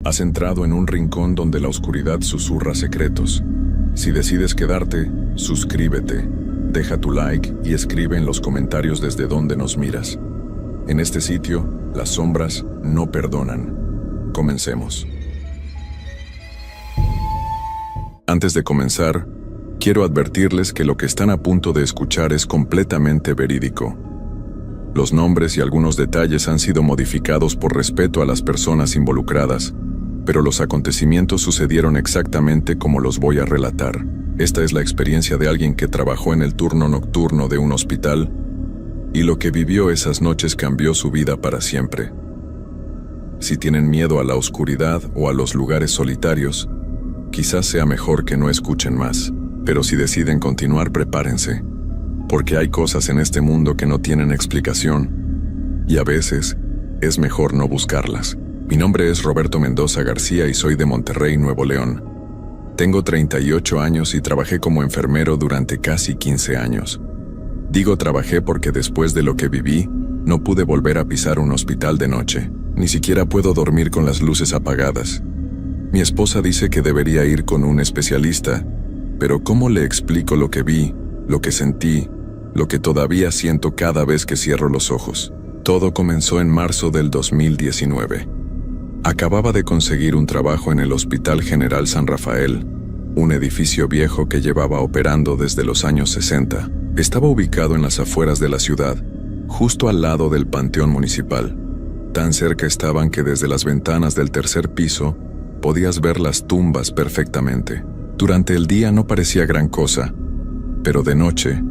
Has entrado en un rincón donde la oscuridad susurra secretos. Si decides quedarte, suscríbete, deja tu like y escribe en los comentarios desde dónde nos miras. En este sitio, las sombras no perdonan. Comencemos. Antes de comenzar, quiero advertirles que lo que están a punto de escuchar es completamente verídico. Los nombres y algunos detalles han sido modificados por respeto a las personas involucradas, pero los acontecimientos sucedieron exactamente como los voy a relatar. Esta es la experiencia de alguien que trabajó en el turno nocturno de un hospital, y lo que vivió esas noches cambió su vida para siempre. Si tienen miedo a la oscuridad o a los lugares solitarios, quizás sea mejor que no escuchen más, pero si deciden continuar, prepárense, porque hay cosas en este mundo que no tienen explicación, y a veces es mejor no buscarlas. Mi nombre es Roberto Mendoza García y soy de Monterrey, Nuevo León. Tengo 38 años y trabajé como enfermero durante casi 15 años. Digo trabajé porque después de lo que viví, no pude volver a pisar un hospital de noche. Ni siquiera puedo dormir con las luces apagadas. Mi esposa dice que debería ir con un especialista, pero ¿cómo le explico lo que vi, lo que sentí, lo que todavía siento cada vez que cierro los ojos? Todo comenzó en marzo del 2019. Acababa de conseguir un trabajo en el Hospital General San Rafael, un edificio viejo que llevaba operando desde los años 60. Estaba ubicado en las afueras de la ciudad, justo al lado del Panteón Municipal. Tan cerca estaban que desde las ventanas del tercer piso podías ver las tumbas perfectamente. Durante el día no parecía gran cosa, pero de noche,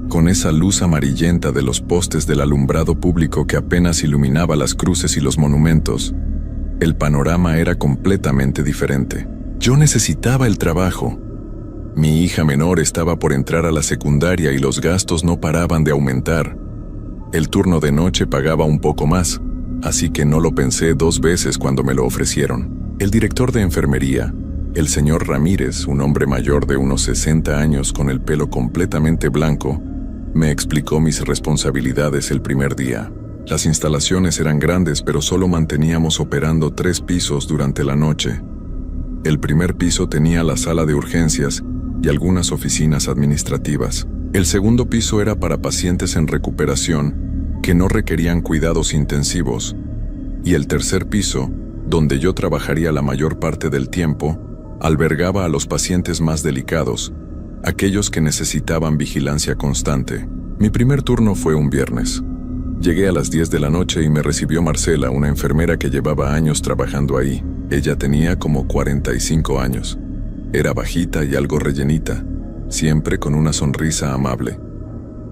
con esa luz amarillenta de los postes del alumbrado público que apenas iluminaba las cruces y los monumentos, el panorama era completamente diferente. Yo necesitaba el trabajo. Mi hija menor estaba por entrar a la secundaria y los gastos no paraban de aumentar. El turno de noche pagaba un poco más, así que no lo pensé dos veces cuando me lo ofrecieron. El director de enfermería, el señor Ramírez, un hombre mayor de unos 60 años con el pelo completamente blanco, me explicó mis responsabilidades el primer día. Las instalaciones eran grandes, pero solo manteníamos operando 3 pisos durante la noche. El primer piso tenía la sala de urgencias y algunas oficinas administrativas. El segundo piso era para pacientes en recuperación que no requerían cuidados intensivos. Y el tercer piso, donde yo trabajaría la mayor parte del tiempo, albergaba a los pacientes más delicados, aquellos que necesitaban vigilancia constante. Mi primer turno fue un viernes. Llegué a las 10 de la noche y me recibió Marcela, una enfermera que llevaba años trabajando ahí. Ella tenía como 45 años. Era bajita y algo rellenita, siempre con una sonrisa amable.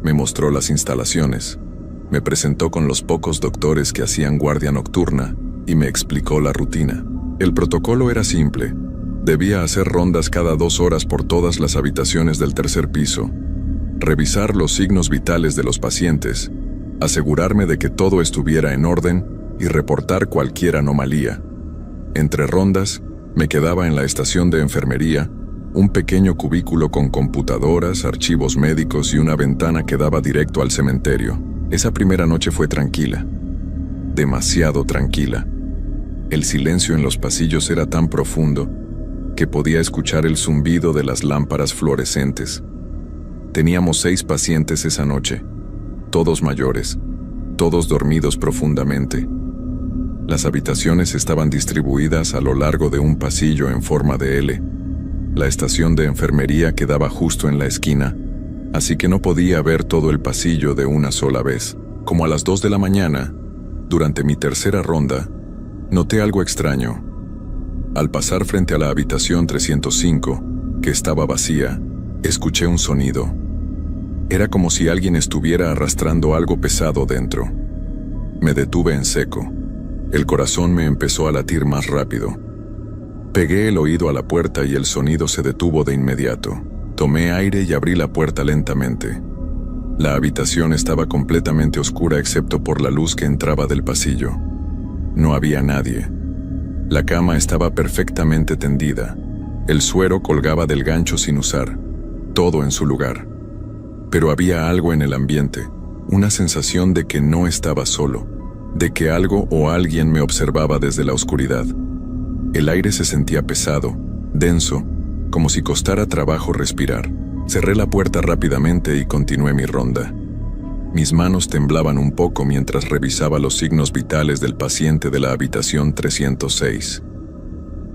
Me mostró las instalaciones, me presentó con los pocos doctores que hacían guardia nocturna y me explicó la rutina. El protocolo era simple. Debía hacer rondas cada 2 horas por todas las habitaciones del tercer piso, revisar los signos vitales de los pacientes, asegurarme de que todo estuviera en orden y reportar cualquier anomalía. Entre rondas, me quedaba en la estación de enfermería, un pequeño cubículo con computadoras, archivos médicos y una ventana que daba directo al cementerio. Esa primera noche fue tranquila, demasiado tranquila. El silencio en los pasillos era tan profundo que podía escuchar el zumbido de las lámparas fluorescentes. Teníamos 6 pacientes esa noche, todos mayores, todos dormidos profundamente. Las habitaciones estaban distribuidas a lo largo de un pasillo en forma de L. La estación de enfermería quedaba justo en la esquina, así que no podía ver todo el pasillo de una sola vez. Como a las 2 de la mañana, durante mi tercera ronda, noté algo extraño. Al pasar frente a la habitación 305, que estaba vacía, escuché un sonido. Era como si alguien estuviera arrastrando algo pesado dentro. Me detuve en seco. El corazón me empezó a latir más rápido. Pegué el oído a la puerta y el sonido se detuvo de inmediato. Tomé aire y abrí la puerta lentamente. La habitación estaba completamente oscura excepto por la luz que entraba del pasillo. No había nadie. La cama estaba perfectamente tendida. El suero colgaba del gancho sin usar. Todo en su lugar. Pero había algo en el ambiente, una sensación de que no estaba solo, de que algo o alguien me observaba desde la oscuridad. El aire se sentía pesado, denso, como si costara trabajo respirar. Cerré la puerta rápidamente y continué mi ronda. Mis manos temblaban un poco mientras revisaba los signos vitales del paciente de la habitación 306.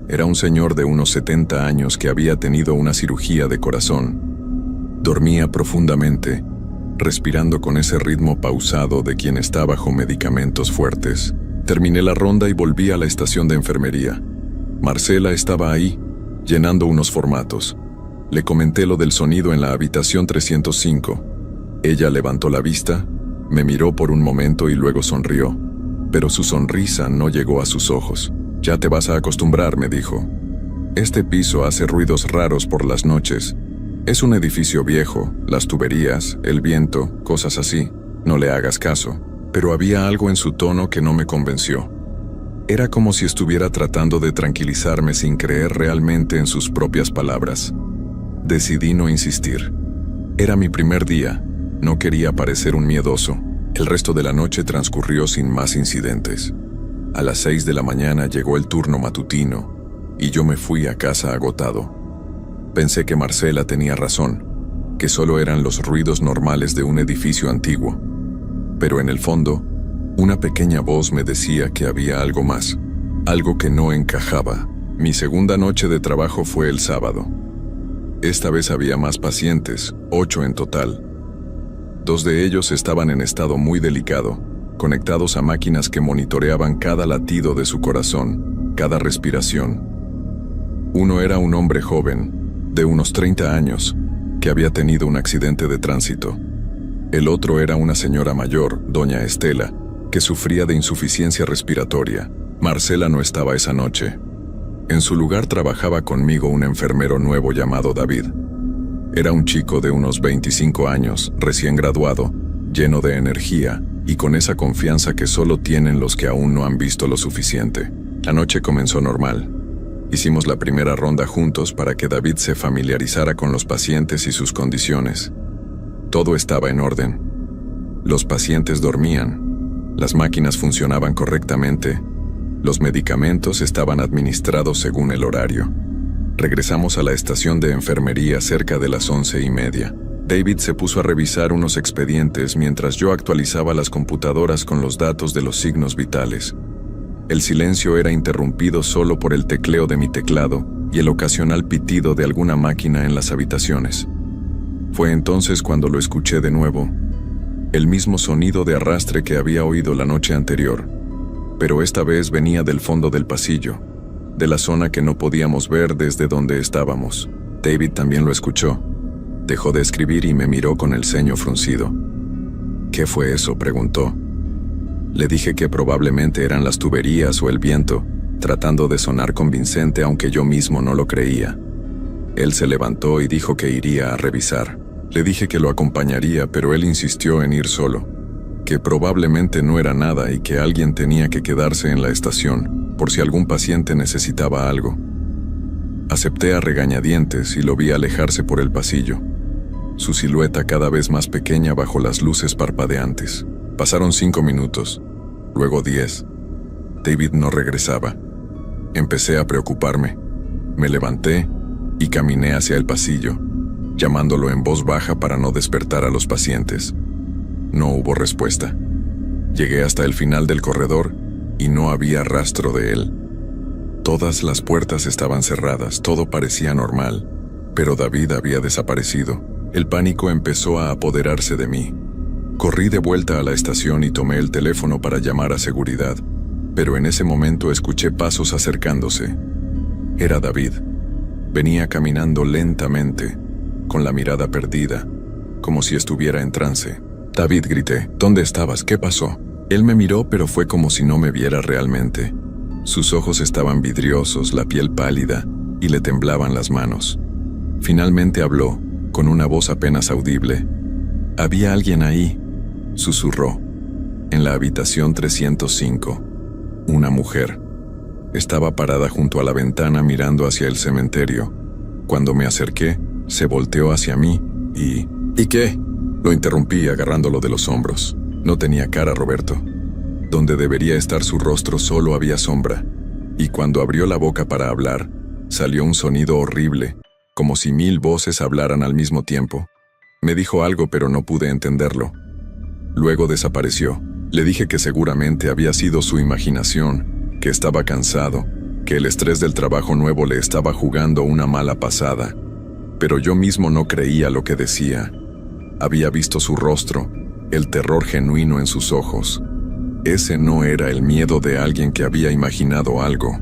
Era un señor de unos 70 años que había tenido una cirugía de corazón. Dormía profundamente, respirando con ese ritmo pausado de quien está bajo medicamentos fuertes. Terminé la ronda y volví a la estación de enfermería. Marcela estaba ahí, llenando unos formatos. Le comenté lo del sonido en la habitación 305. Ella levantó la vista, me miró por un momento y luego sonrió, pero su sonrisa no llegó a sus ojos. «Ya te vas a acostumbrar», me dijo. «Este piso hace ruidos raros por las noches. Es un edificio viejo, las tuberías, el viento, cosas así. No le hagas caso». Pero había algo en su tono que no me convenció. Era como si estuviera tratando de tranquilizarme sin creer realmente en sus propias palabras. Decidí no insistir. Era mi primer día. No quería parecer un miedoso. El resto de la noche transcurrió sin más incidentes. A las 6 de la mañana llegó el turno matutino y yo me fui a casa agotado. Pensé que Marcela tenía razón, que solo eran los ruidos normales de un edificio antiguo. Pero en el fondo, una pequeña voz me decía que había algo más, algo que no encajaba. Mi segunda noche de trabajo fue el sábado. Esta vez había más pacientes, 8 en total. 2 de ellos estaban en estado muy delicado, conectados a máquinas que monitoreaban cada latido de su corazón, cada respiración. Uno era un hombre joven, de unos 30 años, que había tenido un accidente de tránsito. El otro era una señora mayor, doña Estela, que sufría de insuficiencia respiratoria. Marcela no estaba esa noche. En su lugar trabajaba conmigo un enfermero nuevo llamado David. Era un chico de unos 25 años, recién graduado, lleno de energía y con esa confianza que solo tienen los que aún no han visto lo suficiente. La noche comenzó normal. Hicimos la primera ronda juntos para que David se familiarizara con los pacientes y sus condiciones. Todo estaba en orden. Los pacientes dormían, las máquinas funcionaban correctamente, los medicamentos estaban administrados según el horario. Regresamos a la estación de enfermería cerca de las 11:30. David se puso a revisar unos expedientes mientras yo actualizaba las computadoras con los datos de los signos vitales. El silencio era interrumpido solo por el tecleo de mi teclado y el ocasional pitido de alguna máquina en las habitaciones. Fue entonces cuando lo escuché de nuevo, el mismo sonido de arrastre que había oído la noche anterior, pero esta vez venía del fondo del pasillo, de la zona que no podíamos ver desde donde estábamos. David también lo escuchó. Dejó de escribir y me miró con el ceño fruncido. «¿Qué fue eso?», preguntó. Le dije que probablemente eran las tuberías o el viento, tratando de sonar convincente aunque yo mismo no lo creía. Él se levantó y dijo que iría a revisar. Le dije que lo acompañaría, pero él insistió en ir solo, que probablemente no era nada y que alguien tenía que quedarse en la estación, por si algún paciente necesitaba algo. Acepté a regañadientes y lo vi alejarse por el pasillo, su silueta cada vez más pequeña bajo las luces parpadeantes. Pasaron 5 minutos, luego 10. David no regresaba. Empecé a preocuparme. Me levanté y caminé hacia el pasillo, llamándolo en voz baja para no despertar a los pacientes. No hubo respuesta. Llegué hasta el final del corredor y no había rastro de él. Todas las puertas estaban cerradas, todo parecía normal, pero David había desaparecido. El pánico empezó a apoderarse de mí. Corrí de vuelta a la estación y tomé el teléfono para llamar a seguridad, pero en ese momento escuché pasos acercándose. Era David. Venía caminando lentamente, con la mirada perdida, como si estuviera en trance. «David», grité, «¿dónde estabas? ¿Qué pasó?» Él me miró, pero fue como si no me viera realmente. Sus ojos estaban vidriosos, la piel pálida, y le temblaban las manos. Finalmente habló, con una voz apenas audible. «Había alguien ahí», susurró. «En la habitación 305. Una mujer. Estaba parada junto a la ventana mirando hacia el cementerio. Cuando me acerqué, se volteó hacia mí y... «¿Y qué?», lo interrumpí agarrándolo de los hombros. No tenía cara, Roberto. Donde debería estar su rostro solo había sombra. y cuando abrió la boca para hablar, salió un sonido horrible, como si 1000 voces hablaran al mismo tiempo. Me dijo algo pero no pude entenderlo. Luego desapareció. Le dije que seguramente había sido su imaginación, que estaba cansado, que el estrés del trabajo nuevo le estaba jugando una mala pasada. Pero yo mismo no creía lo que decía. Había visto su rostro, el terror genuino en sus ojos. Ese no era el miedo de alguien que había imaginado algo.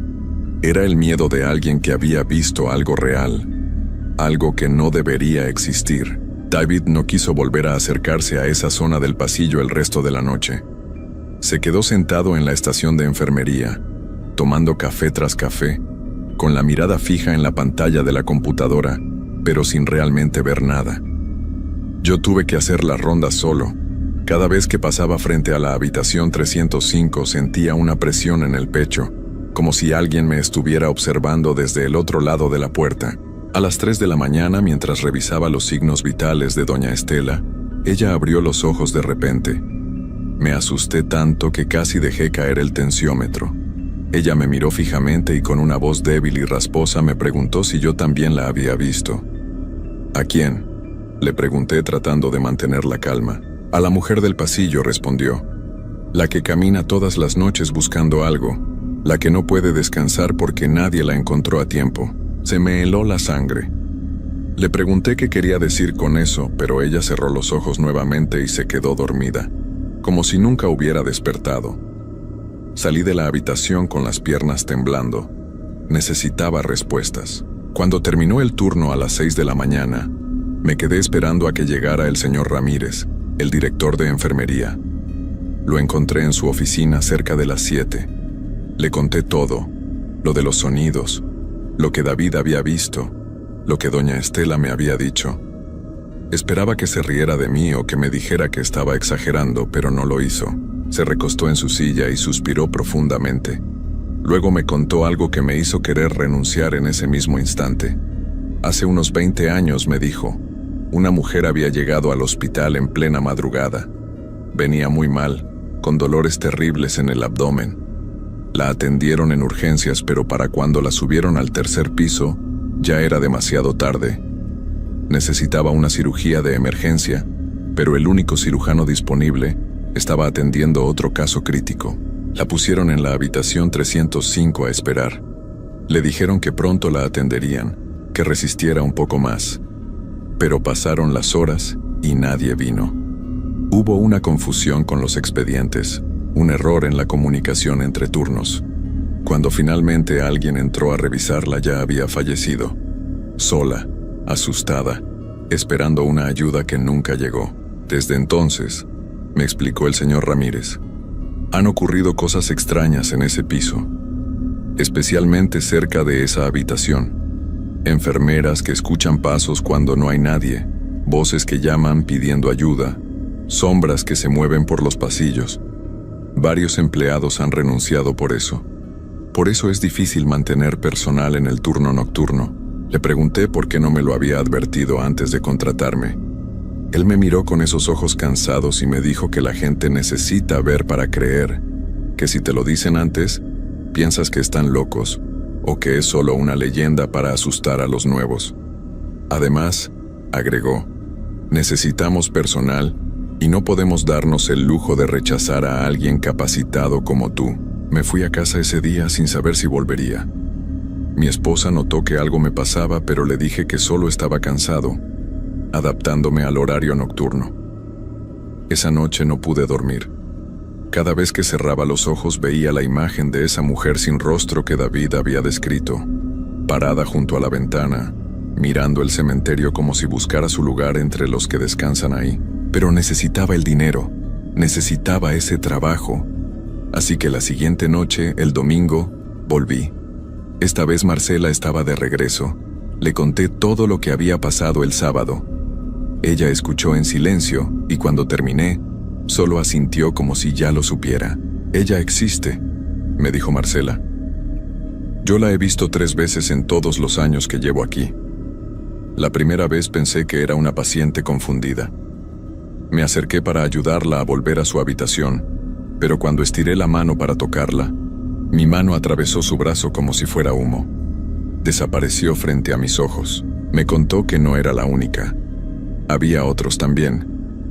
Era el miedo de alguien que había visto algo real, algo que no debería existir. David no quiso volver a acercarse a esa zona del pasillo el resto de la noche. Se quedó sentado en la estación de enfermería, tomando café tras café, con la mirada fija en la pantalla de la computadora, pero sin realmente ver nada. Yo tuve que hacer la ronda solo. Cada vez que pasaba frente a la habitación 305 sentía una presión en el pecho, como si alguien me estuviera observando desde el otro lado de la puerta. A las 3 de la mañana, mientras revisaba los signos vitales de doña Estela, ella abrió los ojos de repente. Me asusté tanto que casi dejé caer el tensiómetro. Ella me miró fijamente y con una voz débil y rasposa me preguntó si yo también la había visto. ¿A quién?, le pregunté tratando de mantener la calma. A la mujer del pasillo, respondió. La que camina todas las noches buscando algo, la que no puede descansar porque nadie la encontró a tiempo. Se me heló la sangre. Le pregunté qué quería decir con eso, pero ella cerró los ojos nuevamente y se quedó dormida, como si nunca hubiera despertado. Salí de la habitación con las piernas temblando. Necesitaba respuestas. Cuando terminó el turno a las 6 de la mañana, me quedé esperando a que llegara el señor Ramírez, el director de enfermería. Lo encontré en su oficina cerca de las 7. Le conté todo, lo de los sonidos, lo que David había visto, lo que doña Estela me había dicho. Esperaba que se riera de mí o que me dijera que estaba exagerando, pero no lo hizo. Se recostó en su silla y suspiró profundamente. Luego me contó algo que me hizo querer renunciar en ese mismo instante. Hace unos 20 años, me dijo, una mujer había llegado al hospital en plena madrugada. Venía muy mal, con dolores terribles en el abdomen. La atendieron en urgencias, pero para cuando la subieron al 3er piso, ya era demasiado tarde. Necesitaba una cirugía de emergencia, pero el único cirujano disponible estaba atendiendo otro caso crítico. La pusieron en la habitación 305 a esperar. Le dijeron que pronto la atenderían, que resistiera un poco más. Pero pasaron las horas y nadie vino. Hubo una confusión con los expedientes, un error en la comunicación entre turnos. Cuando finalmente alguien entró a revisarla, ya había fallecido. Sola, asustada, esperando una ayuda que nunca llegó. Desde entonces, me explicó el señor Ramírez, han ocurrido cosas extrañas en ese piso, especialmente cerca de esa habitación. Enfermeras que escuchan pasos cuando no hay nadie, voces que llaman pidiendo ayuda, sombras que se mueven por los pasillos. Varios empleados han renunciado por eso. Por eso es difícil mantener personal en el turno nocturno. Le pregunté por qué no me lo había advertido antes de contratarme. Él me miró con esos ojos cansados y me dijo que la gente necesita ver para creer, que si te lo dicen antes, piensas que están locos, o que es solo una leyenda para asustar a los nuevos. Además, agregó, necesitamos personal y no podemos darnos el lujo de rechazar a alguien capacitado como tú. Me fui a casa ese día sin saber si volvería. Mi esposa notó que algo me pasaba, pero le dije que solo estaba cansado, adaptándome al horario nocturno. Esa noche no pude dormir. Cada vez que cerraba los ojos veía la imagen de esa mujer sin rostro que David había descrito, parada junto a la ventana, mirando el cementerio como si buscara su lugar entre los que descansan ahí. Pero necesitaba el dinero, necesitaba ese trabajo. Así que la siguiente noche, el domingo, volví. Esta vez Marcela estaba de regreso. Le conté todo lo que había pasado el sábado. Ella escuchó en silencio y cuando terminé, solo asintió como si ya lo supiera. Ella existe, me dijo Marcela. Yo la he visto 3 veces en todos los años que llevo aquí. La primera vez pensé que era una paciente confundida. Me acerqué para ayudarla a volver a su habitación, pero cuando estiré la mano para tocarla, Mi mano atravesó su brazo como si fuera humo. Desapareció frente a mis ojos. Me contó que no era la única. Había otros también.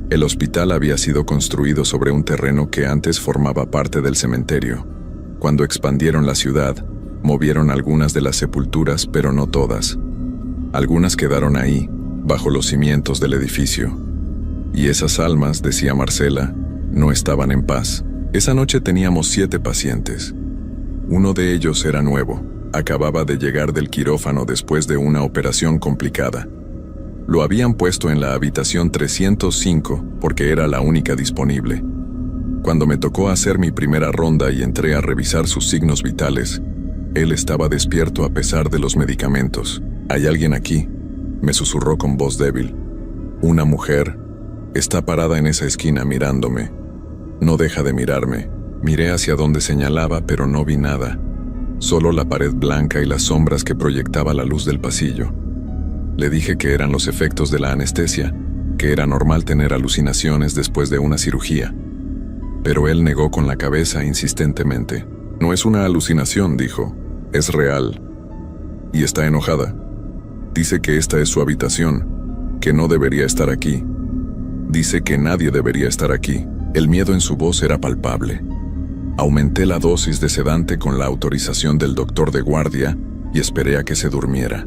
El hospital había sido construido sobre un terreno que antes formaba parte del cementerio. Cuando expandieron la ciudad, movieron algunas de las sepulturas, pero no todas. Algunas quedaron ahí, bajo los cimientos del edificio. Y esas almas, decía Marcela, no estaban en paz. Esa noche teníamos 7 pacientes. Uno de ellos era nuevo. Acababa de llegar del quirófano después de una operación complicada. Lo habían puesto en la habitación 305 porque era la única disponible. Cuando me tocó hacer mi primera ronda y entré a revisar sus signos vitales, él estaba despierto a pesar de los medicamentos. «Hay alguien aquí», me susurró con voz débil. «Una mujer. Está parada en esa esquina mirándome. No deja de mirarme». Miré hacia donde señalaba, pero no vi nada. Solo la pared blanca y las sombras que proyectaba la luz del pasillo. Le dije que eran los efectos de la anestesia, que era normal tener alucinaciones después de una cirugía. Pero él negó con la cabeza insistentemente. «No es una alucinación», dijo. «Es real. Y está enojada. Dice que esta es su habitación, que no debería estar aquí. Dice que nadie debería estar aquí». El miedo en su voz era palpable. Aumenté la dosis de sedante con la autorización del doctor de guardia y esperé a que se durmiera.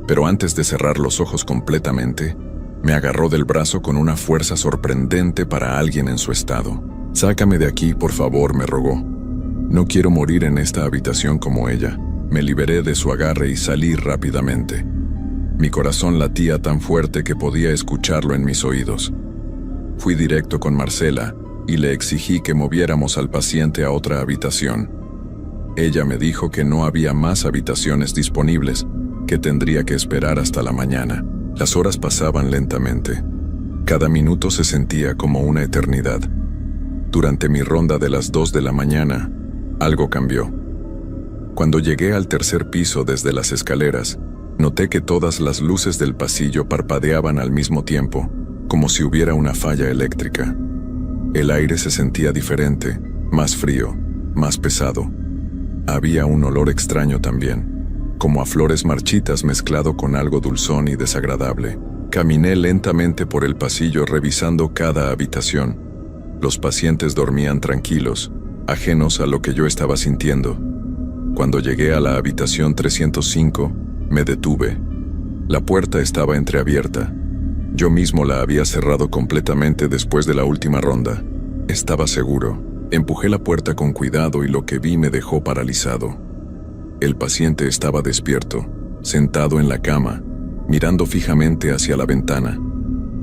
Pero antes de cerrar los ojos completamente, me agarró del brazo con una fuerza sorprendente para alguien en su estado. «Sácame de aquí, por favor», me rogó. «No quiero morir en esta habitación como ella». Me liberé de su agarre y salí rápidamente. Mi corazón latía tan fuerte que podía escucharlo en mis oídos. Fui directo con Marcela y le exigí que moviéramos al paciente a otra habitación. Ella me dijo que no había más habitaciones disponibles, que tendría que esperar hasta la mañana. Las horas pasaban lentamente. Cada minuto se sentía como una eternidad. Durante mi ronda de las 2 de la mañana, algo cambió. Cuando llegué al tercer piso desde las escaleras, noté que todas las luces del pasillo parpadeaban al mismo tiempo, como si hubiera una falla eléctrica. El aire se sentía diferente, más frío, más pesado. Había un olor extraño también, como a flores marchitas mezclado con algo dulzón y desagradable. Caminé lentamente por el pasillo revisando cada habitación. Los pacientes dormían tranquilos, ajenos a lo que yo estaba sintiendo. Cuando llegué a la habitación 305, me detuve. La puerta estaba entreabierta. Yo mismo la había cerrado completamente después de la última ronda. Estaba seguro. Empujé la puerta con cuidado y lo que vi me dejó paralizado. El paciente estaba despierto, sentado en la cama, mirando fijamente hacia la ventana.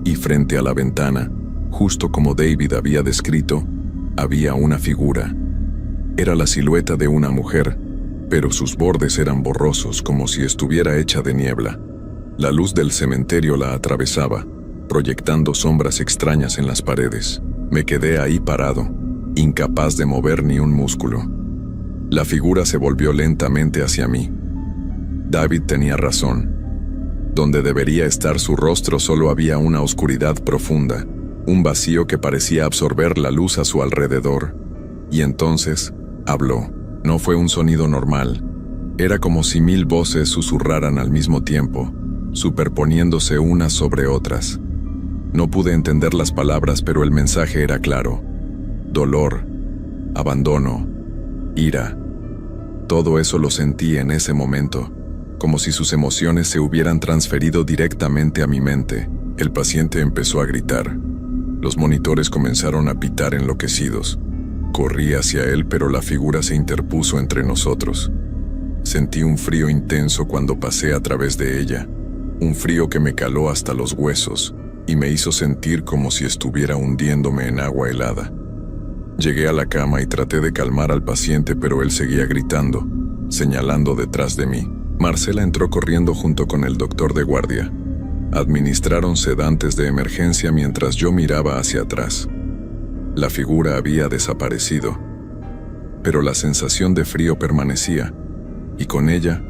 Y frente a la ventana, justo como David había descrito, había una figura. Era la silueta de una mujer, pero sus bordes eran borrosos como si estuviera hecha de niebla. La luz del cementerio la atravesaba, proyectando sombras extrañas en las paredes. Me quedé ahí parado, incapaz de mover ni un músculo. La figura se volvió lentamente hacia mí. David tenía razón. Donde debería estar su rostro solo había una oscuridad profunda, un vacío que parecía absorber la luz a su alrededor. Y entonces, habló. No fue un sonido normal. Era como si 1000 voces susurraran al mismo tiempo, superponiéndose unas sobre otras. No pude entender las palabras, pero el mensaje era claro. Dolor, abandono, ira. Todo eso lo sentí en ese momento, como si sus emociones se hubieran transferido directamente a mi mente. El paciente empezó a gritar. Los monitores comenzaron a pitar enloquecidos. Corrí hacia él, pero la figura se interpuso entre nosotros. Sentí un frío intenso cuando pasé a través de ella, un frío que me caló hasta los huesos y me hizo sentir como si estuviera hundiéndome en agua helada. Llegué a la cama y traté de calmar al paciente, pero él seguía gritando, señalando detrás de mí. Marcela entró corriendo junto con el doctor de guardia. Administraron sedantes de emergencia mientras yo miraba hacia atrás. La figura había desaparecido, pero la sensación de frío permanecía, y con ella,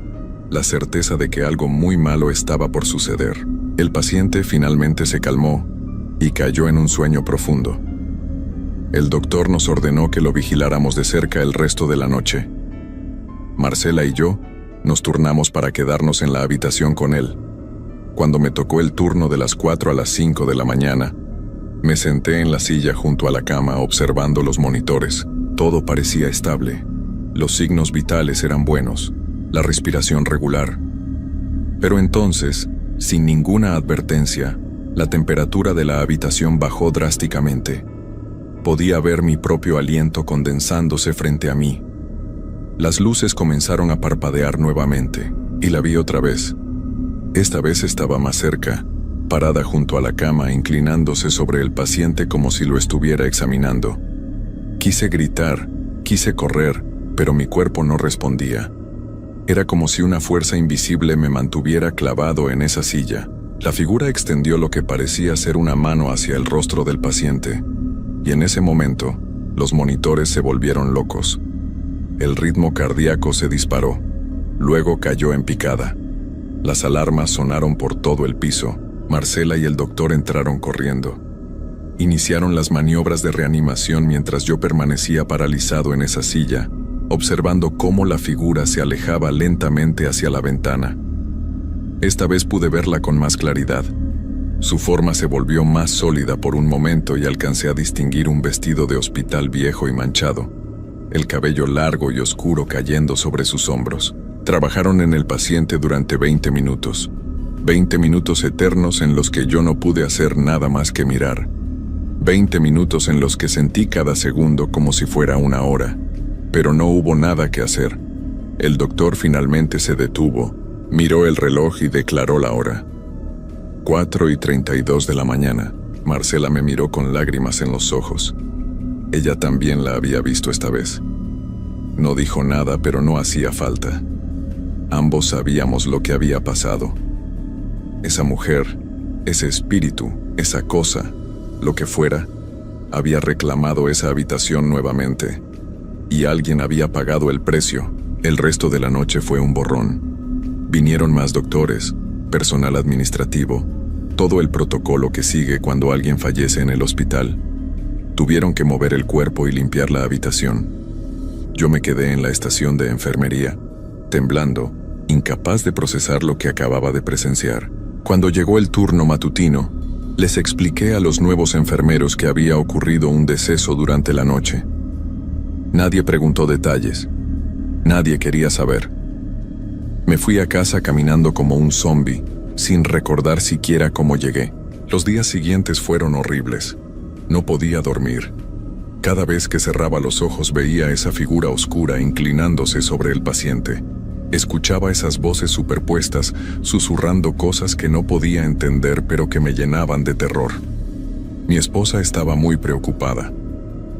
la certeza de que algo muy malo estaba por suceder. El paciente finalmente se calmó y cayó en un sueño profundo. El doctor nos ordenó que lo vigiláramos de cerca el resto de la noche. Marcela y yo nos turnamos para quedarnos en la habitación con él. Cuando me tocó el turno de las 4 a las 5 de la mañana, me senté en la silla junto a la cama observando los monitores. Todo parecía estable. Los signos vitales eran buenos, la respiración regular. Pero entonces, sin ninguna advertencia, la temperatura de la habitación bajó drásticamente. Podía ver mi propio aliento condensándose frente a mí. Las luces comenzaron a parpadear nuevamente, y la vi otra vez. Esta vez estaba más cerca, parada junto a la cama, inclinándose sobre el paciente como si lo estuviera examinando. Quise gritar, quise correr, pero mi cuerpo no respondía. Era como si una fuerza invisible me mantuviera clavado en esa silla. La figura extendió lo que parecía ser una mano hacia el rostro del paciente, y en ese momento, los monitores se volvieron locos. El ritmo cardíaco se disparó, luego cayó en picada. Las alarmas sonaron por todo el piso. Marcela y el doctor entraron corriendo. Iniciaron las maniobras de reanimación mientras yo permanecía paralizado en esa silla, observando cómo la figura se alejaba lentamente hacia la ventana. Esta vez pude verla con más claridad. Su forma se volvió más sólida por un momento y alcancé a distinguir un vestido de hospital viejo y manchado, el cabello largo y oscuro cayendo sobre sus hombros. Trabajaron en el paciente durante 20 minutos. 20 minutos eternos en los que yo no pude hacer nada más que mirar. 20 minutos en los que sentí cada segundo como si fuera una hora, pero no hubo nada que hacer. El doctor finalmente se detuvo, miró el reloj y declaró la hora. 4:32 de la mañana. Marcela me miró con lágrimas en los ojos. Ella también la había visto esta vez. No dijo nada, pero no hacía falta. Ambos sabíamos lo que había pasado. Esa mujer, ese espíritu, esa cosa, lo que fuera, había reclamado esa habitación nuevamente. Y alguien había pagado el precio. El resto de la noche fue un borrón. Vinieron más doctores, personal administrativo, todo el protocolo que sigue cuando alguien fallece en el hospital. Tuvieron que mover el cuerpo y limpiar la habitación. Yo me quedé en la estación de enfermería, temblando, incapaz de procesar lo que acababa de presenciar. Cuando llegó el turno matutino, les expliqué a los nuevos enfermeros que había ocurrido un deceso durante la noche. Nadie preguntó detalles. Nadie quería saber. Me fui a casa caminando como un zombi, sin recordar siquiera cómo llegué. Los días siguientes fueron horribles. No podía dormir. Cada vez que cerraba los ojos veía esa figura oscura inclinándose sobre el paciente. Escuchaba esas voces superpuestas, susurrando cosas que no podía entender pero que me llenaban de terror. Mi esposa estaba muy preocupada.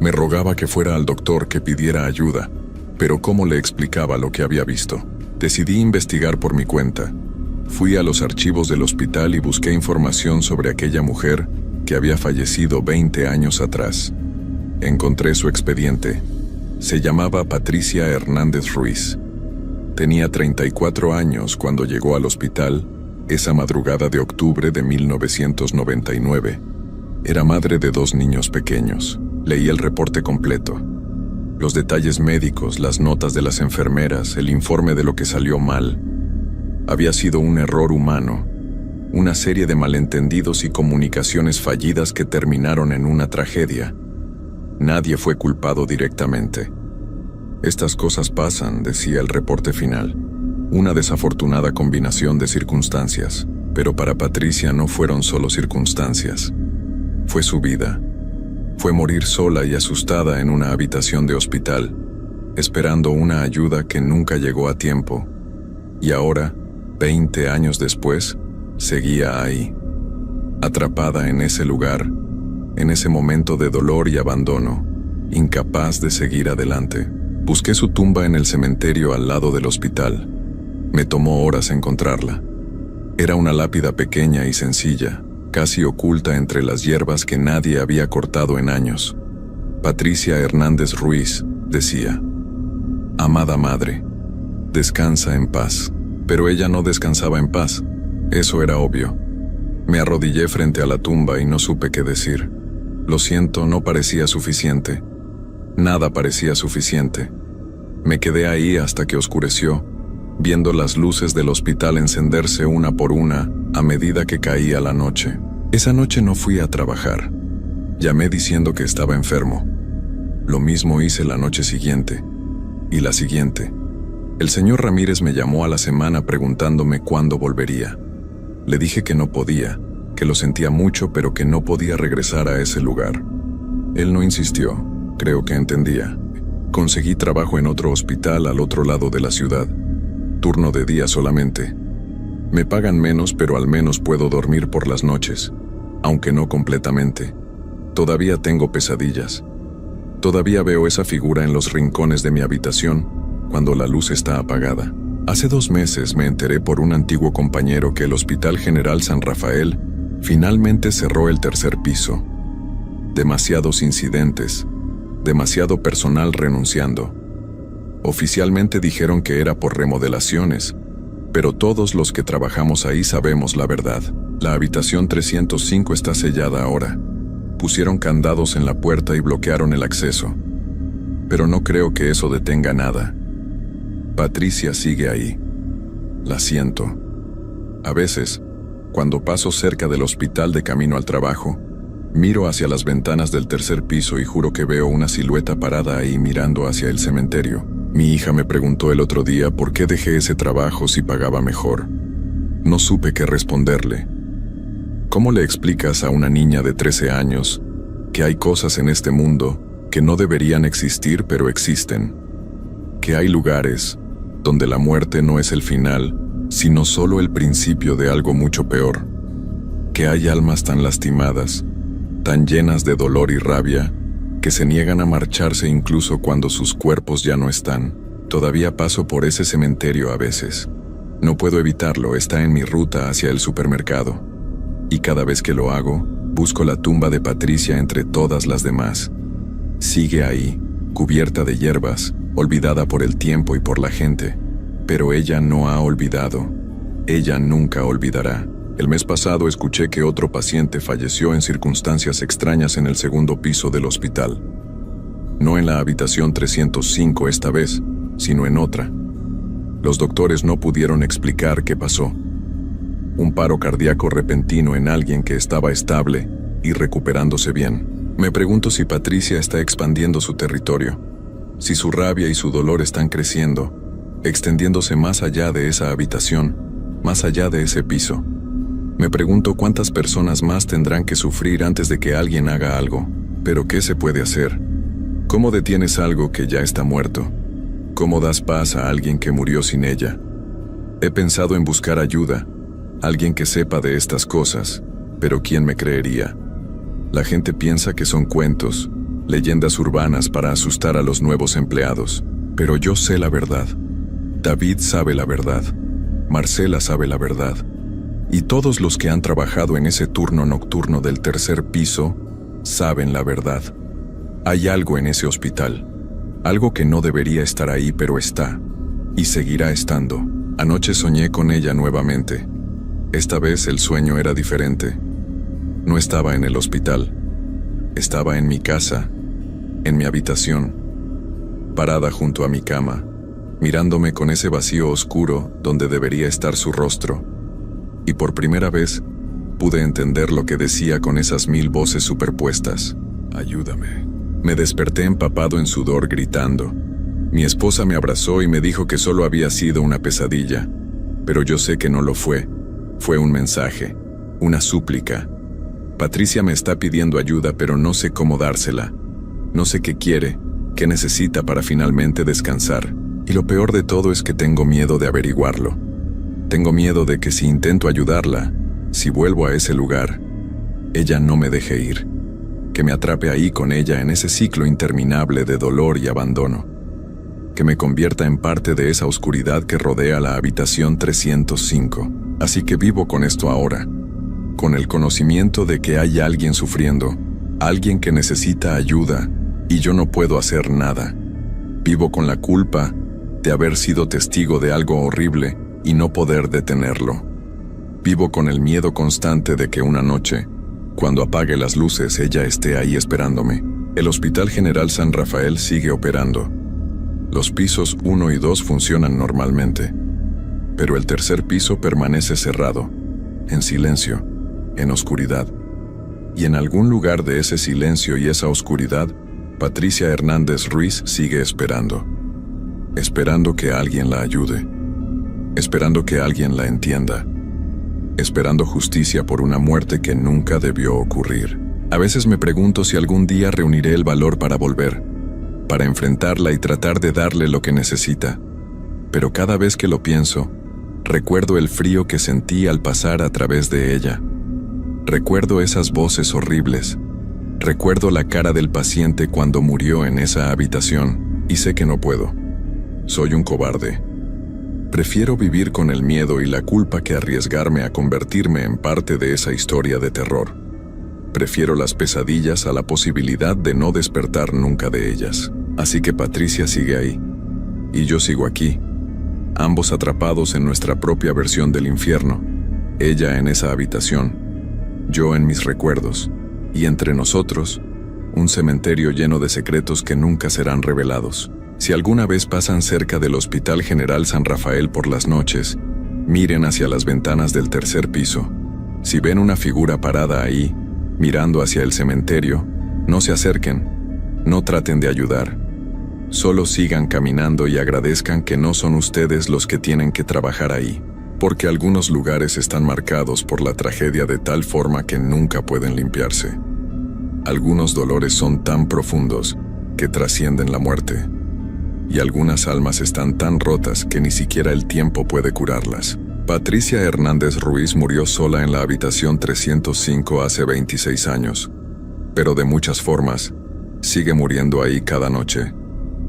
Me rogaba que fuera al doctor, que pidiera ayuda, pero ¿cómo le explicaba lo que había visto? Decidí investigar por mi cuenta. Fui a los archivos del hospital y busqué información sobre aquella mujer que había fallecido 20 años atrás. Encontré su expediente. Se llamaba Patricia Hernández Ruiz. Tenía 34 años cuando llegó al hospital esa madrugada de octubre de 1999. Era madre de 2 niños pequeños. Leí el reporte completo. Los detalles médicos, las notas de las enfermeras, el informe de lo que salió mal. Había sido un error humano, una serie de malentendidos y comunicaciones fallidas que terminaron en una tragedia. Nadie fue culpado directamente. Estas cosas pasan, decía el reporte final. Una desafortunada combinación de circunstancias, pero para Patricia no fueron solo circunstancias. Fue su vida. Fue morir sola y asustada en una habitación de hospital, esperando una ayuda que nunca llegó a tiempo. Y ahora, 20 años después, seguía ahí, atrapada en ese lugar, en ese momento de dolor y abandono, incapaz de seguir adelante. Busqué su tumba en el cementerio al lado del hospital. Me tomó horas encontrarla. Era una lápida pequeña y sencilla, casi oculta entre las hierbas que nadie había cortado en años. Patricia Hernández Ruiz decía: «Amada madre, descansa en paz». Pero ella no descansaba en paz. Eso era obvio. Me arrodillé frente a la tumba y no supe qué decir. Lo siento, no parecía suficiente. Nada parecía suficiente. Me quedé ahí hasta que oscureció, viendo las luces del hospital encenderse una por una a medida que caía la noche. Esa noche no fui a trabajar. Llamé diciendo que estaba enfermo. Lo mismo hice la noche siguiente, y la siguiente. El señor Ramírez me llamó a la semana preguntándome cuándo volvería. Le dije que no podía, que lo sentía mucho, pero que no podía regresar a ese lugar. Él no insistió, creo que entendía. Conseguí trabajo en otro hospital al otro lado de la ciudad. Turno de día solamente. Me pagan menos, pero al menos puedo dormir por las noches, aunque no completamente. Todavía tengo pesadillas. Todavía veo esa figura en los rincones de mi habitación, cuando la luz está apagada. Hace 2 meses me enteré por un antiguo compañero que el Hospital General San Rafael finalmente cerró el 3er piso. Demasiados incidentes, demasiado personal renunciando. Oficialmente dijeron que era por remodelaciones, pero todos los que trabajamos ahí sabemos la verdad. La habitación 305 está sellada ahora. Pusieron candados en la puerta y bloquearon el acceso. Pero no creo que eso detenga nada. Patricia sigue ahí. La siento. A veces, cuando paso cerca del hospital de camino al trabajo, miro hacia las ventanas del 3er piso y juro que veo una silueta parada ahí mirando hacia el cementerio. Mi hija me preguntó el otro día por qué dejé ese trabajo si pagaba mejor. No supe qué responderle. ¿Cómo le explicas a una niña de 13 años que hay cosas en este mundo que no deberían existir pero existen? Que hay lugares donde la muerte no es el final, sino solo el principio de algo mucho peor. Que hay almas tan lastimadas, tan llenas de dolor y rabia, que se niegan a marcharse incluso cuando sus cuerpos ya no están. Todavía paso por ese cementerio a veces. No puedo evitarlo, está en mi ruta hacia el supermercado. Y cada vez que lo hago, busco la tumba de Patricia entre todas las demás. Sigue ahí, cubierta de hierbas, olvidada por el tiempo y por la gente. Pero ella no ha olvidado. Ella nunca olvidará. El mes pasado escuché que otro paciente falleció en circunstancias extrañas en el 2º piso del hospital. No en la habitación 305 esta vez, sino en otra. Los doctores no pudieron explicar qué pasó. Un paro cardíaco repentino en alguien que estaba estable y recuperándose bien. Me pregunto si Patricia está expandiendo su territorio, si su rabia y su dolor están creciendo, extendiéndose más allá de esa habitación, más allá de ese piso. Me pregunto cuántas personas más tendrán que sufrir antes de que alguien haga algo. Pero ¿qué se puede hacer? ¿Cómo detienes algo que ya está muerto? ¿Cómo das paz a alguien que murió sin ella? He pensado en buscar ayuda, alguien que sepa de estas cosas, pero ¿quién me creería? La gente piensa que son cuentos, leyendas urbanas para asustar a los nuevos empleados. Pero yo sé la verdad. David sabe la verdad. Marcela sabe la verdad. Y todos los que han trabajado en ese turno nocturno del 3er piso saben la verdad. Hay algo en ese hospital. Algo que no debería estar ahí, pero está. Y seguirá estando. Anoche soñé con ella nuevamente. Esta vez el sueño era diferente. No estaba en el hospital. Estaba en mi casa, en mi habitación, parada junto a mi cama, mirándome con ese vacío oscuro donde debería estar su rostro. Y por primera vez, pude entender lo que decía con esas 1000 voces superpuestas. Ayúdame. Me desperté empapado en sudor gritando. Mi esposa me abrazó y me dijo que solo había sido una pesadilla. Pero yo sé que no lo fue. Fue un mensaje, una súplica. Patricia me está pidiendo ayuda, pero no sé cómo dársela. No sé qué quiere, qué necesita para finalmente descansar. Y lo peor de todo es que tengo miedo de averiguarlo. Tengo miedo de que si intento ayudarla, si vuelvo a ese lugar, ella no me deje ir. Que me atrape ahí con ella en ese ciclo interminable de dolor y abandono. Que me convierta en parte de esa oscuridad que rodea la habitación 305. Así que vivo con esto ahora. Con el conocimiento de que hay alguien sufriendo, alguien que necesita ayuda, y yo no puedo hacer nada. Vivo con la culpa de haber sido testigo de algo horrible y no poder detenerlo. Vivo con el miedo constante de que una noche, cuando apague las luces, ella esté ahí esperándome. El Hospital General San Rafael sigue operando. Los pisos 1 y 2 funcionan normalmente, pero el tercer piso permanece cerrado, en silencio, en oscuridad. Y en algún lugar de ese silencio y esa oscuridad, Patricia Hernández Ruiz sigue esperando. Esperando que alguien la ayude. Esperando que alguien la entienda. Esperando justicia por una muerte que nunca debió ocurrir. A veces me pregunto si algún día reuniré el valor para volver, para enfrentarla y tratar de darle lo que necesita. Pero cada vez que lo pienso, recuerdo el frío que sentí al pasar a través de ella. Recuerdo esas voces horribles. Recuerdo la cara del paciente cuando murió en esa habitación, y sé que no puedo. Soy un cobarde. Prefiero vivir con el miedo y la culpa que arriesgarme a convertirme en parte de esa historia de terror. Prefiero las pesadillas a la posibilidad de no despertar nunca de ellas. Así que Patricia sigue ahí, y yo sigo aquí, ambos atrapados en nuestra propia versión del infierno, ella en esa habitación, yo en mis recuerdos, y entre nosotros, un cementerio lleno de secretos que nunca serán revelados. Si alguna vez pasan cerca del Hospital General San Rafael por las noches, miren hacia las ventanas del tercer piso. Si ven una figura parada ahí, mirando hacia el cementerio, no se acerquen, no traten de ayudar. Solo sigan caminando y agradezcan que no son ustedes los que tienen que trabajar ahí, porque algunos lugares están marcados por la tragedia de tal forma que nunca pueden limpiarse. Algunos dolores son tan profundos que trascienden la muerte, y algunas almas están tan rotas que ni siquiera el tiempo puede curarlas. Patricia Hernández Ruiz murió sola en la habitación 305 hace 26 años, pero de muchas formas, sigue muriendo ahí cada noche,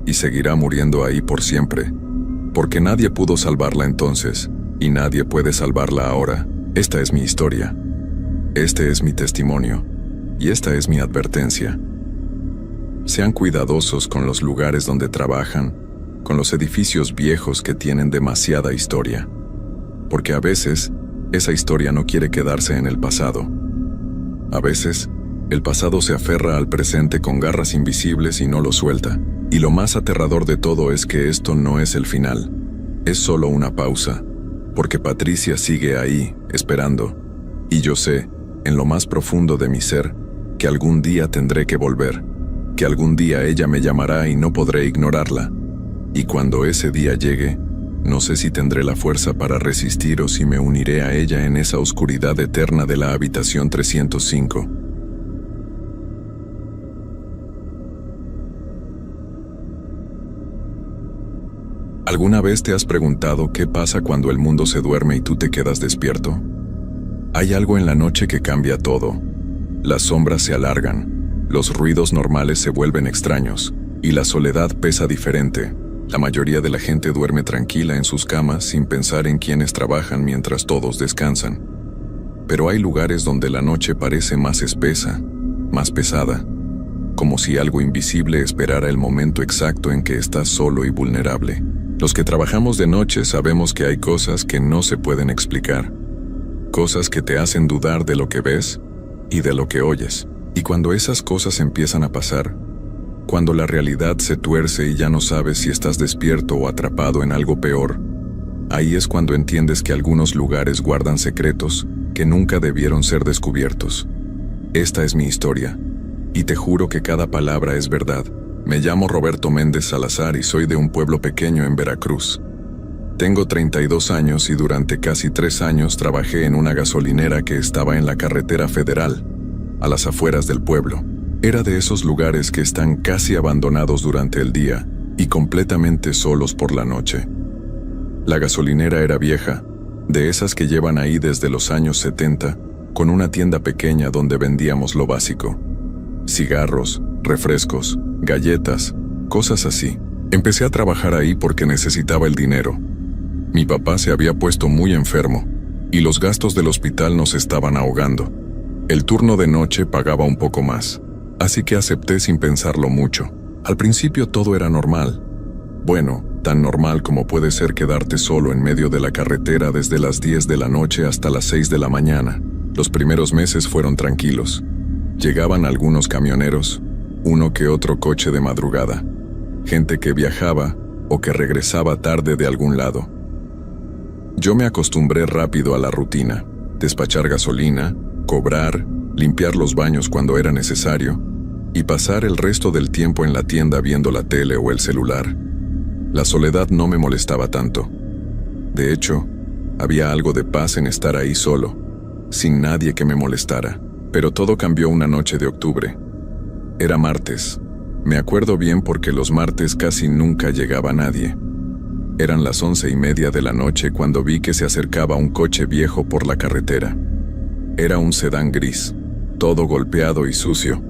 y seguirá muriendo ahí por siempre, porque nadie pudo salvarla entonces, y nadie puede salvarla ahora. Esta es mi historia, este es mi testimonio, y esta es mi advertencia. Sean cuidadosos con los lugares donde trabajan, con los edificios viejos que tienen demasiada historia, porque a veces, esa historia no quiere quedarse en el pasado. A veces, el pasado se aferra al presente con garras invisibles y no lo suelta. Y lo más aterrador de todo es que esto no es el final. Es solo una pausa, porque Patricia sigue ahí, esperando. Y yo sé, en lo más profundo de mi ser, que algún día tendré que volver, que algún día ella me llamará y no podré ignorarla. Y cuando ese día llegue, no sé si tendré la fuerza para resistir o si me uniré a ella en esa oscuridad eterna de la habitación 305. ¿Alguna vez te has preguntado qué pasa cuando el mundo se duerme y tú te quedas despierto? Hay algo en la noche que cambia todo. Las sombras se alargan, los ruidos normales se vuelven extraños, y la soledad pesa diferente. La mayoría de la gente duerme tranquila en sus camas sin pensar en quienes trabajan mientras todos descansan. Pero hay lugares donde la noche parece más espesa, más pesada, como si algo invisible esperara el momento exacto en que estás solo y vulnerable. Los que trabajamos de noche sabemos que hay cosas que no se pueden explicar, cosas que te hacen dudar de lo que ves y de lo que oyes. Y cuando esas cosas empiezan a pasar, cuando la realidad se tuerce y ya no sabes si estás despierto o atrapado en algo peor, ahí es cuando entiendes que algunos lugares guardan secretos que nunca debieron ser descubiertos. Esta es mi historia, y te juro que cada palabra es verdad. Me llamo Roberto Méndez Salazar y soy de un pueblo pequeño en Veracruz. Tengo 32 años y durante casi 3 años trabajé en una gasolinera que estaba en la carretera federal, a las afueras del pueblo. Era de esos lugares que están casi abandonados durante el día y completamente solos por la noche. La gasolinera era vieja, de esas que llevan ahí desde los años 70, con una tienda pequeña donde vendíamos lo básico: cigarros, refrescos, galletas, cosas así. Empecé a trabajar ahí porque necesitaba el dinero. Mi papá se había puesto muy enfermo y los gastos del hospital nos estaban ahogando. El turno de noche pagaba un poco más, así que acepté sin pensarlo mucho. Al principio todo era normal. Bueno, tan normal como puede ser quedarte solo en medio de la carretera desde las 10 de la noche hasta las 6 de la mañana. Los primeros meses fueron tranquilos. Llegaban algunos camioneros, uno que otro coche de madrugada, gente que viajaba, o que regresaba tarde de algún lado. Yo me acostumbré rápido a la rutina: despachar gasolina, cobrar, limpiar los baños cuando era necesario y pasar el resto del tiempo en la tienda viendo la tele o el celular. La soledad no me molestaba tanto. De hecho, había algo de paz en estar ahí solo, sin nadie que me molestara. Pero todo cambió una noche de octubre. Era martes. Me acuerdo bien porque los martes casi nunca llegaba nadie. Eran las 11:30 de la noche cuando vi que se acercaba un coche viejo por la carretera. Era un sedán gris, todo golpeado y sucio.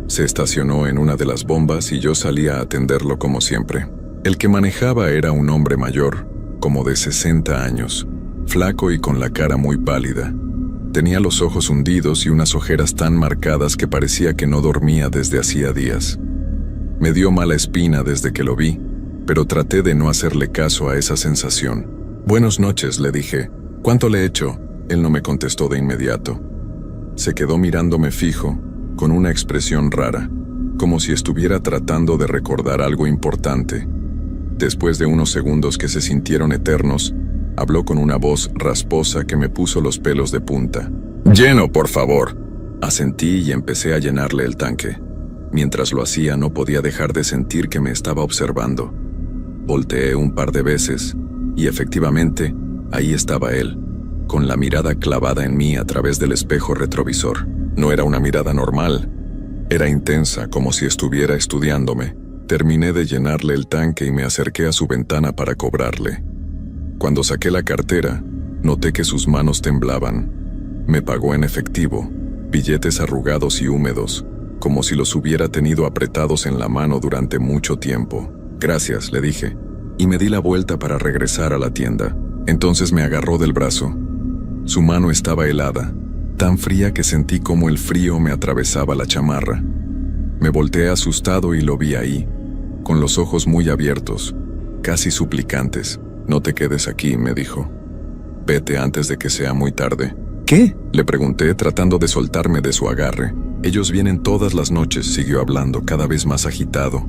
Se estacionó en una de las bombas y yo salí a atenderlo como siempre. El que manejaba era un hombre mayor, como de 60 años, flaco y con la cara muy pálida. Tenía los ojos hundidos y unas ojeras tan marcadas que parecía que no dormía desde hacía días. Me dio mala espina desde que lo vi, pero traté de no hacerle caso a esa sensación. «Buenas noches», le dije. «¿Cuánto le he hecho?». Él no me contestó de inmediato. Se quedó mirándome fijo, con una expresión rara, como si estuviera tratando de recordar algo importante. Después de unos segundos que se sintieron eternos, habló con una voz rasposa que me puso los pelos de punta. «Lleno, por favor». Asentí y empecé a llenarle el tanque. Mientras lo hacía, no podía dejar de sentir que me estaba observando. Volteé un par de veces, y efectivamente, ahí estaba él, con la mirada clavada en mí a través del espejo retrovisor. No era una mirada normal. Era intensa, como si estuviera estudiándome. Terminé de llenarle el tanque y me acerqué a su ventana para cobrarle. Cuando saqué la cartera, noté que sus manos temblaban. Me pagó en efectivo, billetes arrugados y húmedos, como si los hubiera tenido apretados en la mano durante mucho tiempo. «Gracias», le dije, y me di la vuelta para regresar a la tienda. Entonces me agarró del brazo. Su mano estaba helada, tan fría que sentí como el frío me atravesaba la chamarra. Me volteé asustado y lo vi ahí, con los ojos muy abiertos, casi suplicantes. «No te quedes aquí», me dijo. «Vete antes de que sea muy tarde». «¿Qué?», le pregunté, tratando de soltarme de su agarre. «Ellos vienen todas las noches», siguió hablando, cada vez más agitado.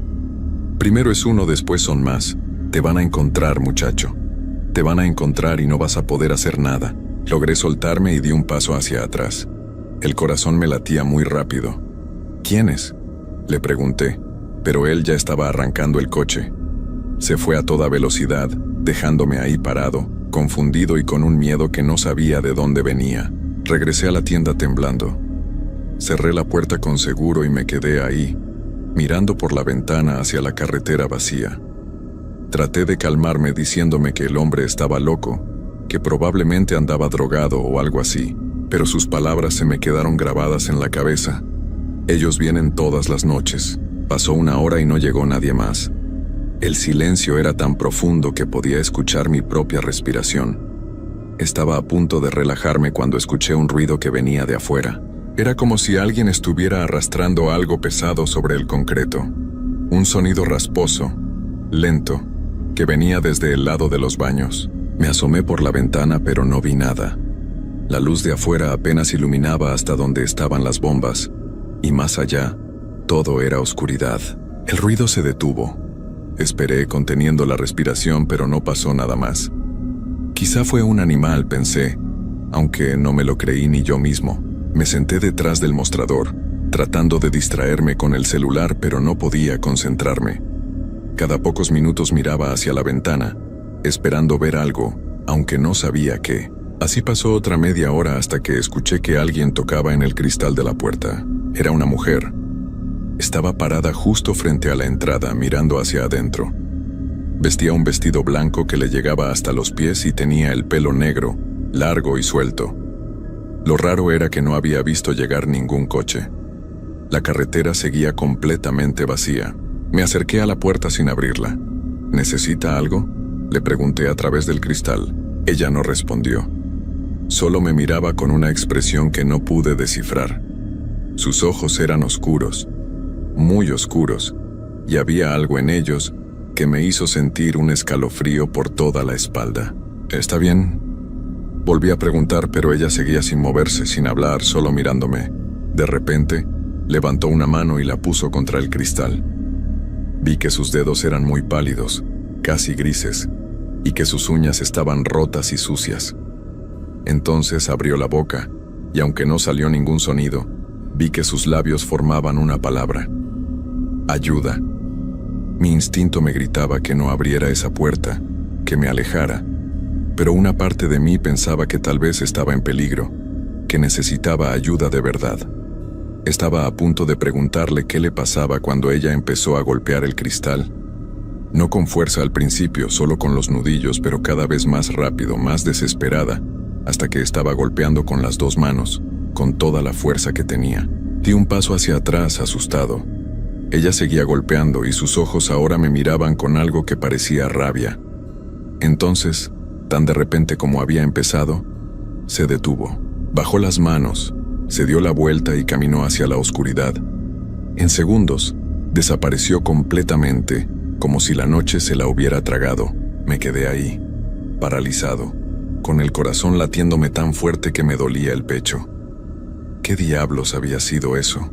«Primero es uno, después son más. Te van a encontrar, muchacho. Te van a encontrar y no vas a poder hacer nada». Logré soltarme y di un paso hacia atrás. El corazón me latía muy rápido. «¿Quiénes?», le pregunté, pero él ya estaba arrancando el coche. Se fue a toda velocidad, dejándome ahí parado, confundido y con un miedo que no sabía de dónde venía. Regresé a la tienda temblando. Cerré la puerta con seguro y me quedé ahí, mirando por la ventana hacia la carretera vacía. Traté de calmarme diciéndome que el hombre estaba loco, que probablemente andaba drogado o algo así, pero sus palabras se me quedaron grabadas en la cabeza. «Ellos vienen todas las noches». Pasó una hora y no llegó nadie más. El silencio era tan profundo que podía escuchar mi propia respiración. Estaba a punto de relajarme cuando escuché un ruido que venía de afuera. Era como si alguien estuviera arrastrando algo pesado sobre el concreto. Un sonido rasposo, lento, que venía desde el lado de los baños. Me asomé por la ventana, pero no vi nada. La luz de afuera apenas iluminaba hasta donde estaban las bombas, y más allá, todo era oscuridad. El ruido se detuvo. Esperé conteniendo la respiración, pero no pasó nada más. Quizá fue un animal, pensé, aunque no me lo creí ni yo mismo. Me senté detrás del mostrador, tratando de distraerme con el celular, pero no podía concentrarme. Cada pocos minutos miraba hacia la ventana, esperando ver algo, aunque no sabía qué. Así pasó otra media hora hasta que escuché que alguien tocaba en el cristal de la puerta. Era una mujer. Estaba parada justo frente a la entrada, mirando hacia adentro. Vestía un vestido blanco que le llegaba hasta los pies y tenía el pelo negro, largo y suelto. Lo raro era que no había visto llegar ningún coche. La carretera seguía completamente vacía. Me acerqué a la puerta sin abrirla. «¿Necesita algo?», le pregunté a través del cristal. Ella no respondió. Solo me miraba con una expresión que no pude descifrar. Sus ojos eran oscuros, muy oscuros, y había algo en ellos que me hizo sentir un escalofrío por toda la espalda. «¿Está bien?», volví a preguntar, pero ella seguía sin moverse, sin hablar, solo mirándome. De repente, levantó una mano y la puso contra el cristal. Vi que sus dedos eran muy pálidos, casi grises, y que sus uñas estaban rotas y sucias. Entonces abrió la boca, y aunque no salió ningún sonido, vi que sus labios formaban una palabra: ayuda. Mi instinto me gritaba que no abriera esa puerta, que me alejara, pero una parte de mí pensaba que tal vez estaba en peligro, que necesitaba ayuda de verdad. Estaba a punto de preguntarle qué le pasaba cuando ella empezó a golpear el cristal. No con fuerza al principio, solo con los nudillos, pero cada vez más rápido, más desesperada, hasta que estaba golpeando con las dos manos, con toda la fuerza que tenía. Di un paso hacia atrás, asustado. Ella seguía golpeando y sus ojos ahora me miraban con algo que parecía rabia. Entonces, tan de repente como había empezado, se detuvo. Bajó las manos, se dio la vuelta y caminó hacia la oscuridad. En segundos, desapareció completamente, como si la noche se la hubiera tragado. Me quedé ahí, paralizado, con el corazón latiéndome tan fuerte que me dolía el pecho. ¿Qué diablos había sido eso?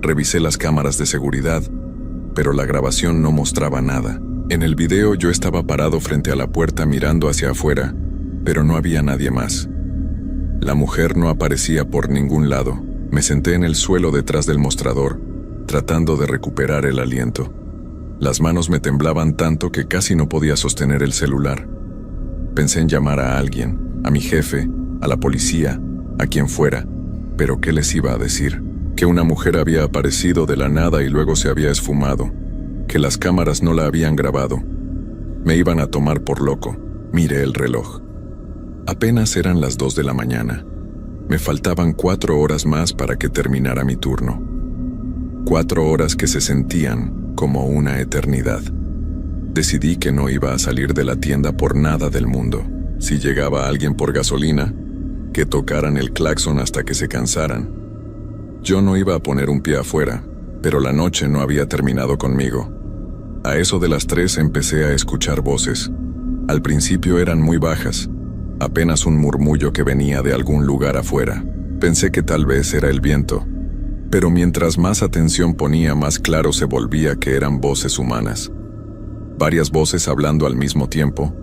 Revisé las cámaras de seguridad, pero la grabación no mostraba nada. En el video yo estaba parado frente a la puerta mirando hacia afuera, pero no había nadie más. La mujer no aparecía por ningún lado. Me senté en el suelo detrás del mostrador, tratando de recuperar el aliento. Las manos me temblaban tanto que casi no podía sostener el celular. Pensé en llamar a alguien, a mi jefe, a la policía, a quien fuera, pero ¿qué les iba a decir? Que una mujer había aparecido de la nada y luego se había esfumado, que las cámaras no la habían grabado. Me iban a tomar por loco. Miré el reloj. Apenas eran las 2 de la mañana. Me faltaban 4 horas más para que terminara mi turno. 4 horas que se sentían como una eternidad. Decidí que no iba a salir de la tienda por nada del mundo. Si llegaba alguien por gasolina, que tocaran el claxon hasta que se cansaran. Yo no iba a poner un pie afuera, pero la noche no había terminado conmigo. A eso de las 3 empecé a escuchar voces. Al principio eran muy bajas, apenas un murmullo que venía de algún lugar afuera. Pensé que tal vez era el viento, pero mientras más atención ponía, más claro se volvía que eran voces humanas. Varias voces hablando al mismo tiempo,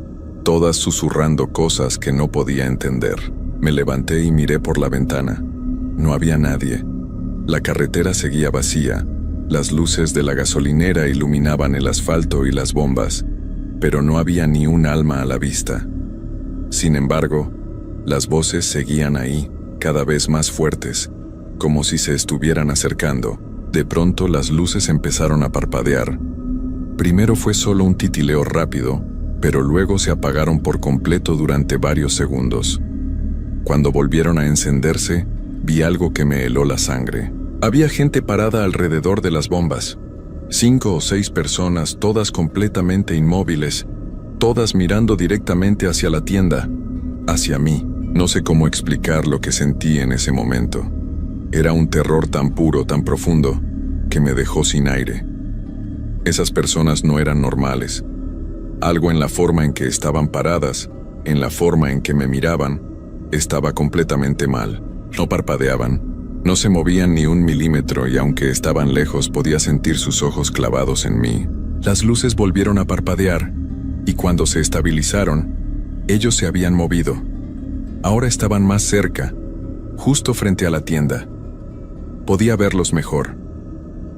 todas susurrando cosas que no podía entender. Me levanté y miré por la ventana. No había nadie. La carretera seguía vacía. Las luces de la gasolinera iluminaban el asfalto y las bombas, pero no había ni un alma a la vista. Sin embargo, las voces seguían ahí, cada vez más fuertes, como si se estuvieran acercando. De pronto las luces empezaron a parpadear. Primero fue solo un titileo rápido, pero luego se apagaron por completo durante varios segundos. Cuando volvieron a encenderse, vi algo que me heló la sangre. Había gente parada alrededor de las bombas. 5 o 6 personas, todas completamente inmóviles, todas mirando directamente hacia la tienda, hacia mí. No sé cómo explicar lo que sentí en ese momento. Era un terror tan puro, tan profundo, que me dejó sin aire. Esas personas no eran normales. Algo en la forma en que estaban paradas, en la forma en que me miraban, estaba completamente mal. No parpadeaban, no se movían ni un milímetro y aunque estaban lejos podía sentir sus ojos clavados en mí. Las luces volvieron a parpadear y cuando se estabilizaron, ellos se habían movido. Ahora estaban más cerca, justo frente a la tienda. Podía verlos mejor.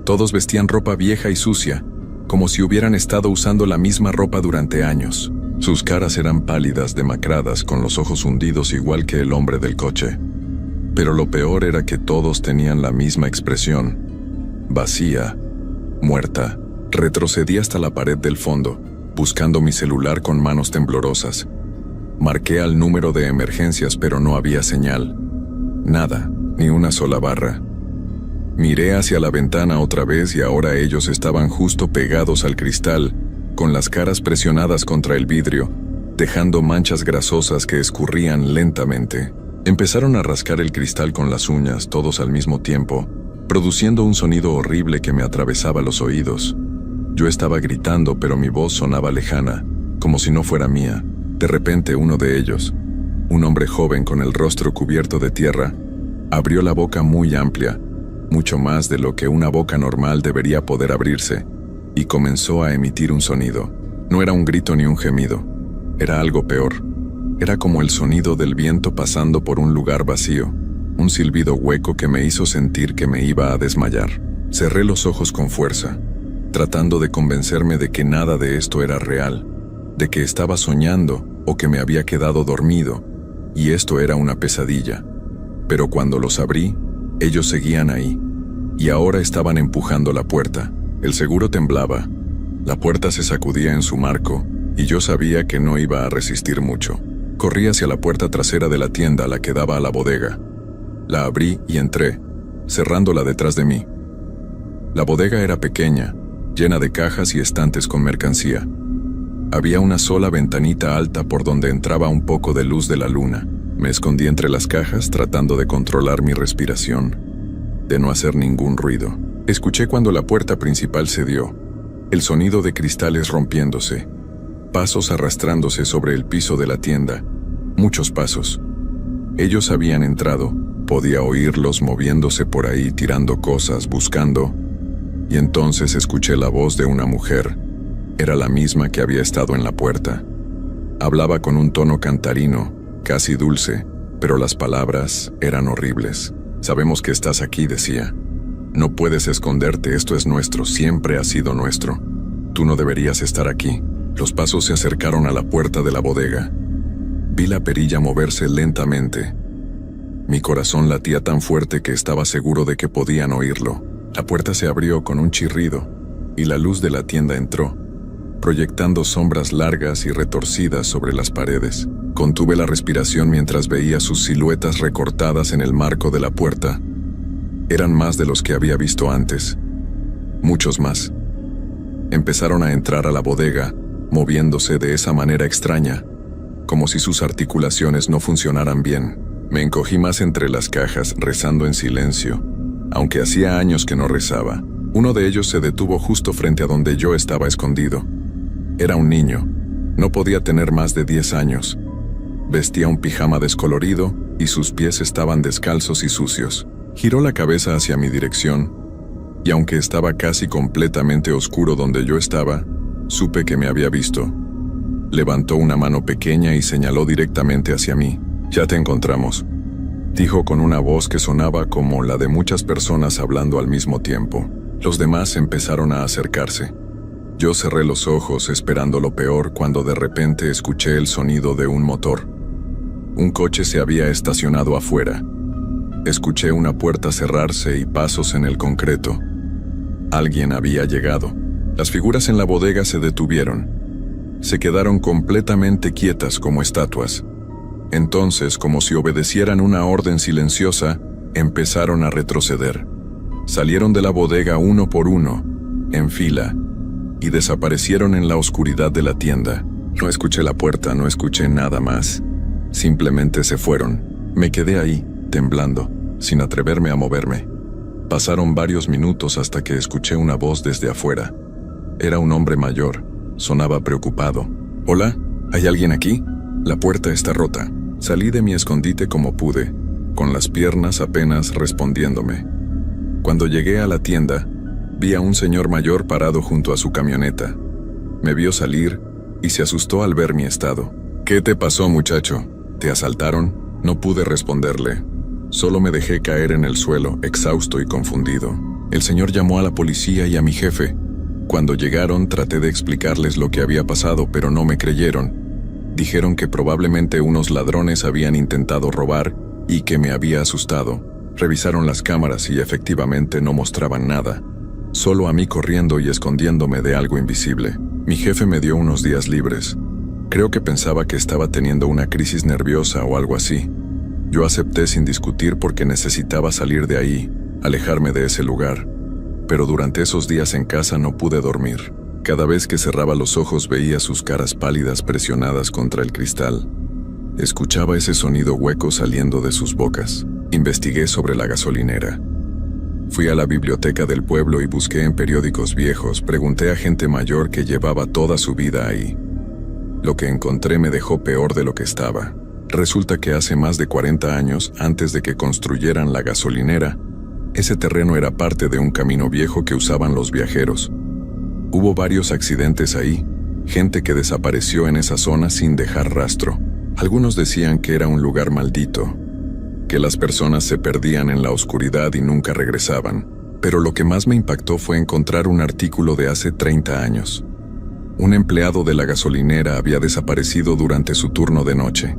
Todos vestían ropa vieja y sucia, como si hubieran estado usando la misma ropa durante años. Sus caras eran pálidas, demacradas, con los ojos hundidos igual que el hombre del coche. Pero lo peor era que todos tenían la misma expresión. Vacía, muerta. Retrocedí hasta la pared del fondo, buscando mi celular con manos temblorosas. Marqué al número de emergencias, pero no había señal. Nada, ni una sola barra. Miré hacia la ventana otra vez y ahora ellos estaban justo pegados al cristal, con las caras presionadas contra el vidrio, dejando manchas grasosas que escurrían lentamente. Empezaron a rascar el cristal con las uñas, todos al mismo tiempo, produciendo un sonido horrible que me atravesaba los oídos. Yo estaba gritando, pero mi voz sonaba lejana, como si no fuera mía. De repente uno de ellos, un hombre joven con el rostro cubierto de tierra, abrió la boca muy amplia, mucho más de lo que una boca normal debería poder abrirse, y comenzó a emitir un sonido. No era un grito ni un gemido. Era algo peor. Era como el sonido del viento pasando por un lugar vacío, un silbido hueco que me hizo sentir que me iba a desmayar. Cerré los ojos con fuerza, tratando de convencerme de que nada de esto era real, de que estaba soñando o que me había quedado dormido, y esto era una pesadilla. Pero cuando los abrí, ellos seguían ahí, y ahora estaban empujando la puerta. El seguro temblaba, la puerta se sacudía en su marco, y yo sabía que no iba a resistir mucho. Corrí hacia la puerta trasera de la tienda, la que daba a la bodega. La abrí y entré, cerrándola detrás de mí. La bodega era pequeña, llena de cajas y estantes con mercancía. Había una sola ventanita alta por donde entraba un poco de luz de la luna. Me escondí entre las cajas tratando de controlar mi respiración, de no hacer ningún ruido. Escuché cuando la puerta principal cedió, el sonido de cristales rompiéndose, pasos arrastrándose sobre el piso de la tienda, muchos pasos. Ellos habían entrado, podía oírlos moviéndose por ahí, tirando cosas, buscando, y entonces escuché la voz de una mujer. Era la misma que había estado en la puerta. Hablaba con un tono cantarino, casi dulce, pero las palabras eran horribles. Sabemos que estás aquí, decía. No puedes esconderte, esto es nuestro, siempre ha sido nuestro. Tú no deberías estar aquí. Los pasos se acercaron a la puerta de la bodega. Vi la perilla moverse lentamente. Mi corazón latía tan fuerte que estaba seguro de que podían oírlo. La puerta se abrió con un chirrido, y la luz de la tienda entró, proyectando sombras largas y retorcidas sobre las paredes. Contuve la respiración mientras veía sus siluetas recortadas en el marco de la puerta. Eran más de los que había visto antes. Muchos más. Empezaron a entrar a la bodega, moviéndose de esa manera extraña, como si sus articulaciones no funcionaran bien. Me encogí más entre las cajas, rezando en silencio, aunque hacía años que no rezaba. Uno de ellos se detuvo justo frente a donde yo estaba escondido. Era un niño. No podía tener más de 10 años. Vestía un pijama descolorido y sus pies estaban descalzos y sucios. Giró la cabeza hacia mi dirección, y aunque estaba casi completamente oscuro donde yo estaba, supe que me había visto. Levantó una mano pequeña y señaló directamente hacia mí. «Ya te encontramos», dijo con una voz que sonaba como la de muchas personas hablando al mismo tiempo. Los demás empezaron a acercarse. Yo cerré los ojos esperando lo peor cuando de repente escuché el sonido de un motor. Un coche se había estacionado afuera. Escuché una puerta cerrarse y pasos en el concreto. Alguien había llegado. Las figuras en la bodega se detuvieron. Se quedaron completamente quietas como estatuas. Entonces, como si obedecieran una orden silenciosa, empezaron a retroceder. Salieron de la bodega uno por uno, en fila, y desaparecieron en la oscuridad de la tienda. No escuché la puerta, no escuché nada más. Simplemente se fueron. Me quedé ahí, temblando, sin atreverme a moverme. Pasaron varios minutos hasta que escuché una voz desde afuera. Era un hombre mayor. Sonaba preocupado. «¿Hola? ¿Hay alguien aquí? La puerta está rota». Salí de mi escondite como pude, con las piernas apenas respondiéndome. Cuando llegué a la tienda, vi a un señor mayor parado junto a su camioneta. Me vio salir y se asustó al ver mi estado. «¿Qué te pasó, muchacho? ¿Te asaltaron?» No pude responderle. Solo me dejé caer en el suelo, exhausto y confundido. El señor llamó a la policía y a mi jefe. Cuando llegaron, traté de explicarles lo que había pasado, pero no me creyeron. Dijeron que probablemente unos ladrones habían intentado robar y que me había asustado. Revisaron las cámaras y efectivamente no mostraban nada. Solo a mí corriendo y escondiéndome de algo invisible. Mi jefe me dio unos días libres. Creo que pensaba que estaba teniendo una crisis nerviosa o algo así. Yo acepté sin discutir porque necesitaba salir de ahí, alejarme de ese lugar. Pero durante esos días en casa no pude dormir. Cada vez que cerraba los ojos veía sus caras pálidas presionadas contra el cristal. Escuchaba ese sonido hueco saliendo de sus bocas. Investigué sobre la gasolinera. Fui a la biblioteca del pueblo y busqué en periódicos viejos. Pregunté a gente mayor que llevaba toda su vida ahí. Lo que encontré me dejó peor de lo que estaba. Resulta que hace más de 40 años, antes de que construyeran la gasolinera, ese terreno era parte de un camino viejo que usaban los viajeros. Hubo varios accidentes ahí. gente que desapareció en esa zona sin dejar rastro. Algunos decían que era un lugar maldito, que las personas se perdían en la oscuridad y nunca regresaban. Pero lo que más me impactó fue encontrar un artículo de hace 30 años. Un empleado de la gasolinera había desaparecido durante su turno de noche.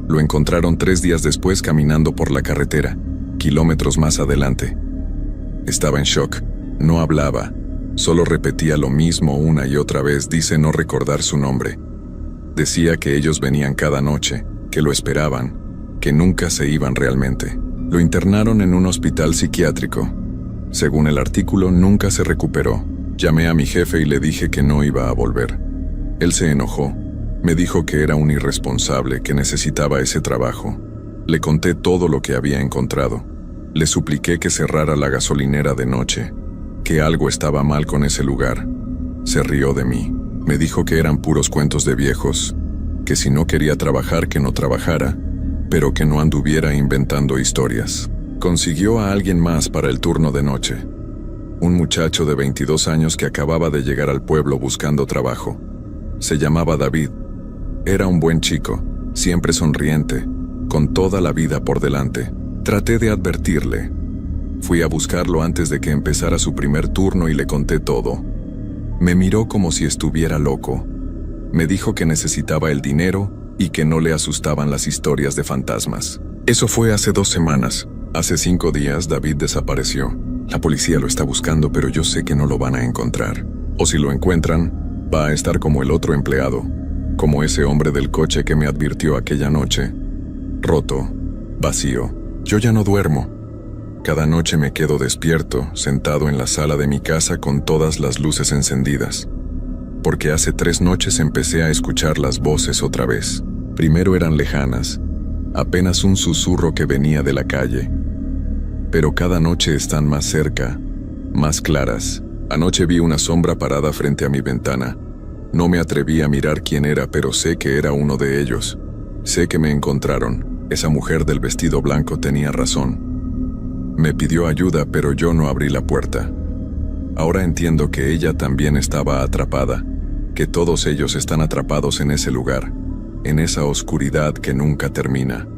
Lo encontraron 3 días después caminando por la carretera, kilómetros más adelante. Estaba en shock, no hablaba, solo repetía lo mismo una y otra vez. Dice no recordar su nombre. Decía que ellos venían cada noche, que lo esperaban, que nunca se iban realmente. Lo internaron en un hospital psiquiátrico. Según el artículo, nunca se recuperó. Llamé a mi jefe y le dije que no iba a volver. Él se enojó. Me dijo que era un irresponsable, que necesitaba ese trabajo. Le conté todo lo que había encontrado. Le supliqué que cerrara la gasolinera de noche, que algo estaba mal con ese lugar. Se rió de mí. Me dijo que eran puros cuentos de viejos, que si no quería trabajar, que no trabajara, pero que no anduviera inventando historias. Consiguió a alguien más para el turno de noche. Un muchacho de 22 años que acababa de llegar al pueblo buscando trabajo. Se llamaba David. Era un buen chico, siempre sonriente, con toda la vida por delante. Traté de advertirle. Fui a buscarlo antes de que empezara su primer turno y le conté todo. Me miró como si estuviera loco. Me dijo que necesitaba el dinero y que no le asustaban las historias de fantasmas. Eso fue hace 2 semanas. Hace 5 días David desapareció. La policía lo está buscando, pero yo sé que no lo van a encontrar. O si lo encuentran, va a estar como el otro empleado, como ese hombre del coche que me advirtió aquella noche. Roto, vacío. Yo ya no duermo. Cada noche me quedo despierto, sentado en la sala de mi casa con todas las luces encendidas. Porque hace 3 noches empecé a escuchar las voces otra vez. Primero eran lejanas, apenas un susurro que venía de la calle. Pero cada noche están más cerca, más claras. Anoche vi una sombra parada frente a mi ventana. No me atreví a mirar quién era, pero sé que era uno de ellos. Sé que me encontraron. Esa mujer del vestido blanco tenía razón. Me pidió ayuda, pero yo no abrí la puerta. Ahora entiendo que ella también estaba atrapada, que todos ellos están atrapados en ese lugar, en esa oscuridad que nunca termina.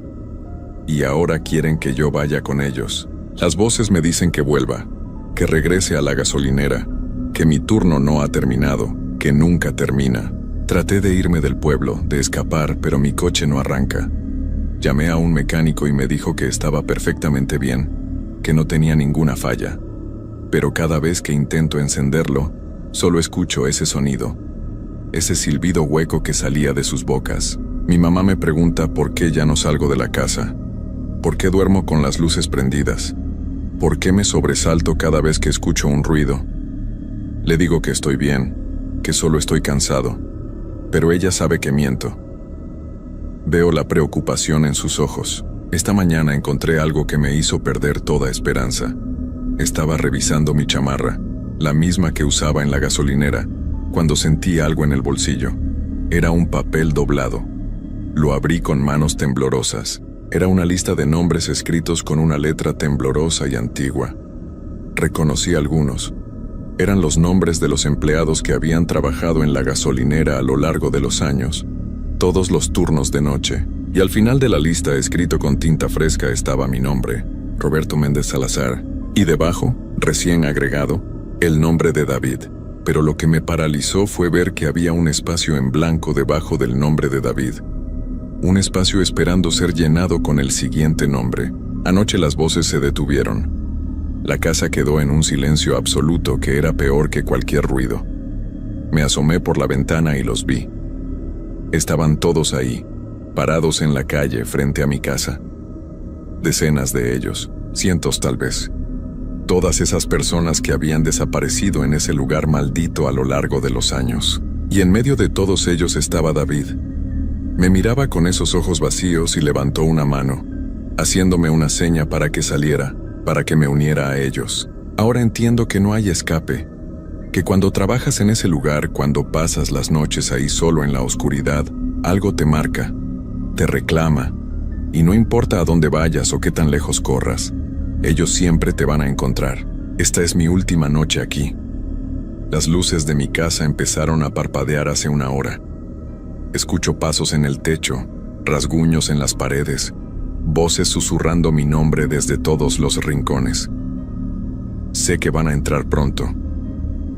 Y ahora quieren que yo vaya con ellos. Las voces me dicen que vuelva, que regrese a la gasolinera, que mi turno no ha terminado, que nunca termina. Traté de irme del pueblo, de escapar, pero mi coche no arranca. Llamé a un mecánico y me dijo que estaba perfectamente bien, que no tenía ninguna falla. Pero cada vez que intento encenderlo, solo escucho ese sonido, ese silbido hueco que salía de sus bocas. Mi mamá me pregunta por qué ya no salgo de la casa, por qué duermo con las luces prendidas, por qué me sobresalto cada vez que escucho un ruido. Le digo que estoy bien, que solo estoy cansado, pero ella sabe que miento. Veo la preocupación en sus ojos. Esta mañana encontré algo que me hizo perder toda esperanza. Estaba revisando mi chamarra, la misma que usaba en la gasolinera, cuando sentí algo en el bolsillo. Era un papel doblado. Lo abrí con manos temblorosas. Era una lista de nombres escritos con una letra temblorosa y antigua. Reconocí algunos. Eran los nombres de los empleados que habían trabajado en la gasolinera a lo largo de los años, todos los turnos de noche. Y al final de la lista, escrito con tinta fresca, estaba mi nombre, Roberto Méndez Salazar, y debajo, recién agregado, el nombre de David. Pero lo que me paralizó fue ver que había un espacio en blanco debajo del nombre de David. Un espacio esperando ser llenado con el siguiente nombre. Anoche las voces se detuvieron. La casa quedó en un silencio absoluto que era peor que cualquier ruido. Me asomé por la ventana y los vi. Estaban todos ahí, parados en la calle frente a mi casa. Decenas de ellos, cientos tal vez. Todas esas personas que habían desaparecido en ese lugar maldito a lo largo de los años. Y en medio de todos ellos estaba David. Me miraba con esos ojos vacíos y levantó una mano, haciéndome una seña para que saliera, para que me uniera a ellos. Ahora entiendo que no hay escape, que cuando trabajas en ese lugar, cuando pasas las noches ahí solo en la oscuridad, algo te marca, te reclama, y no importa a dónde vayas o qué tan lejos corras, ellos siempre te van a encontrar. Esta es mi última noche aquí. Las luces de mi casa empezaron a parpadear hace una hora. Escucho pasos en el techo, rasguños en las paredes, voces susurrando mi nombre desde todos los rincones. Sé que van a entrar pronto.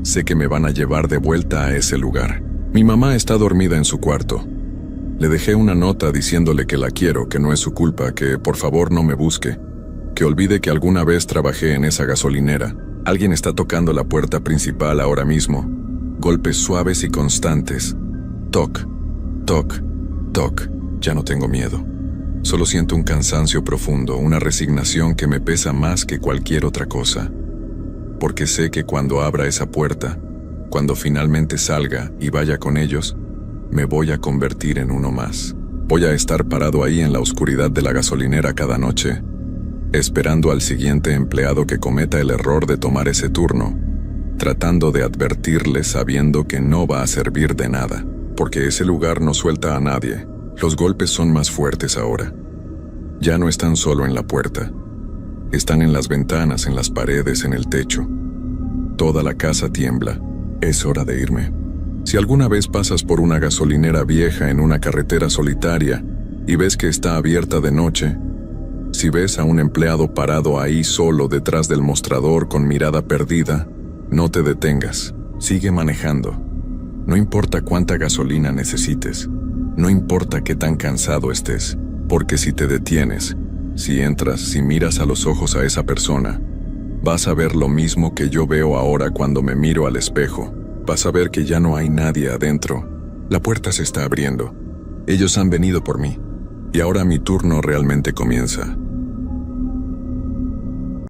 Sé que me van a llevar de vuelta a ese lugar. Mi mamá está dormida en su cuarto. Le dejé una nota diciéndole que la quiero, que no es su culpa, que por favor no me busque, que olvide que alguna vez trabajé en esa gasolinera. Alguien está tocando la puerta principal ahora mismo. Golpes suaves y constantes. Toc, toc, toc. Ya no tengo miedo. Solo siento un cansancio profundo, una resignación que me pesa más que cualquier otra cosa. Porque sé que cuando abra esa puerta, cuando finalmente salga y vaya con ellos, me voy a convertir en uno más. Voy a estar parado ahí en la oscuridad de la gasolinera cada noche, esperando al siguiente empleado que cometa el error de tomar ese turno, tratando de advertirle sabiendo que no va a servir de nada, porque ese lugar no suelta a nadie. Los golpes son más fuertes ahora. Ya no están solo en la puerta. Están en las ventanas, en las paredes, en el techo. Toda la casa tiembla. Es hora de irme. Si alguna vez pasas por una gasolinera vieja en una carretera solitaria y ves que está abierta de noche, si ves a un empleado parado ahí solo detrás del mostrador con mirada perdida, no te detengas. Sigue manejando. No importa cuánta gasolina necesites. No importa qué tan cansado estés. Porque si te detienes, si entras, si miras a los ojos a esa persona, vas a ver lo mismo que yo veo ahora cuando me miro al espejo. Vas a ver que ya no hay nadie adentro. La puerta se está abriendo. Ellos han venido por mí. Y ahora mi turno realmente comienza.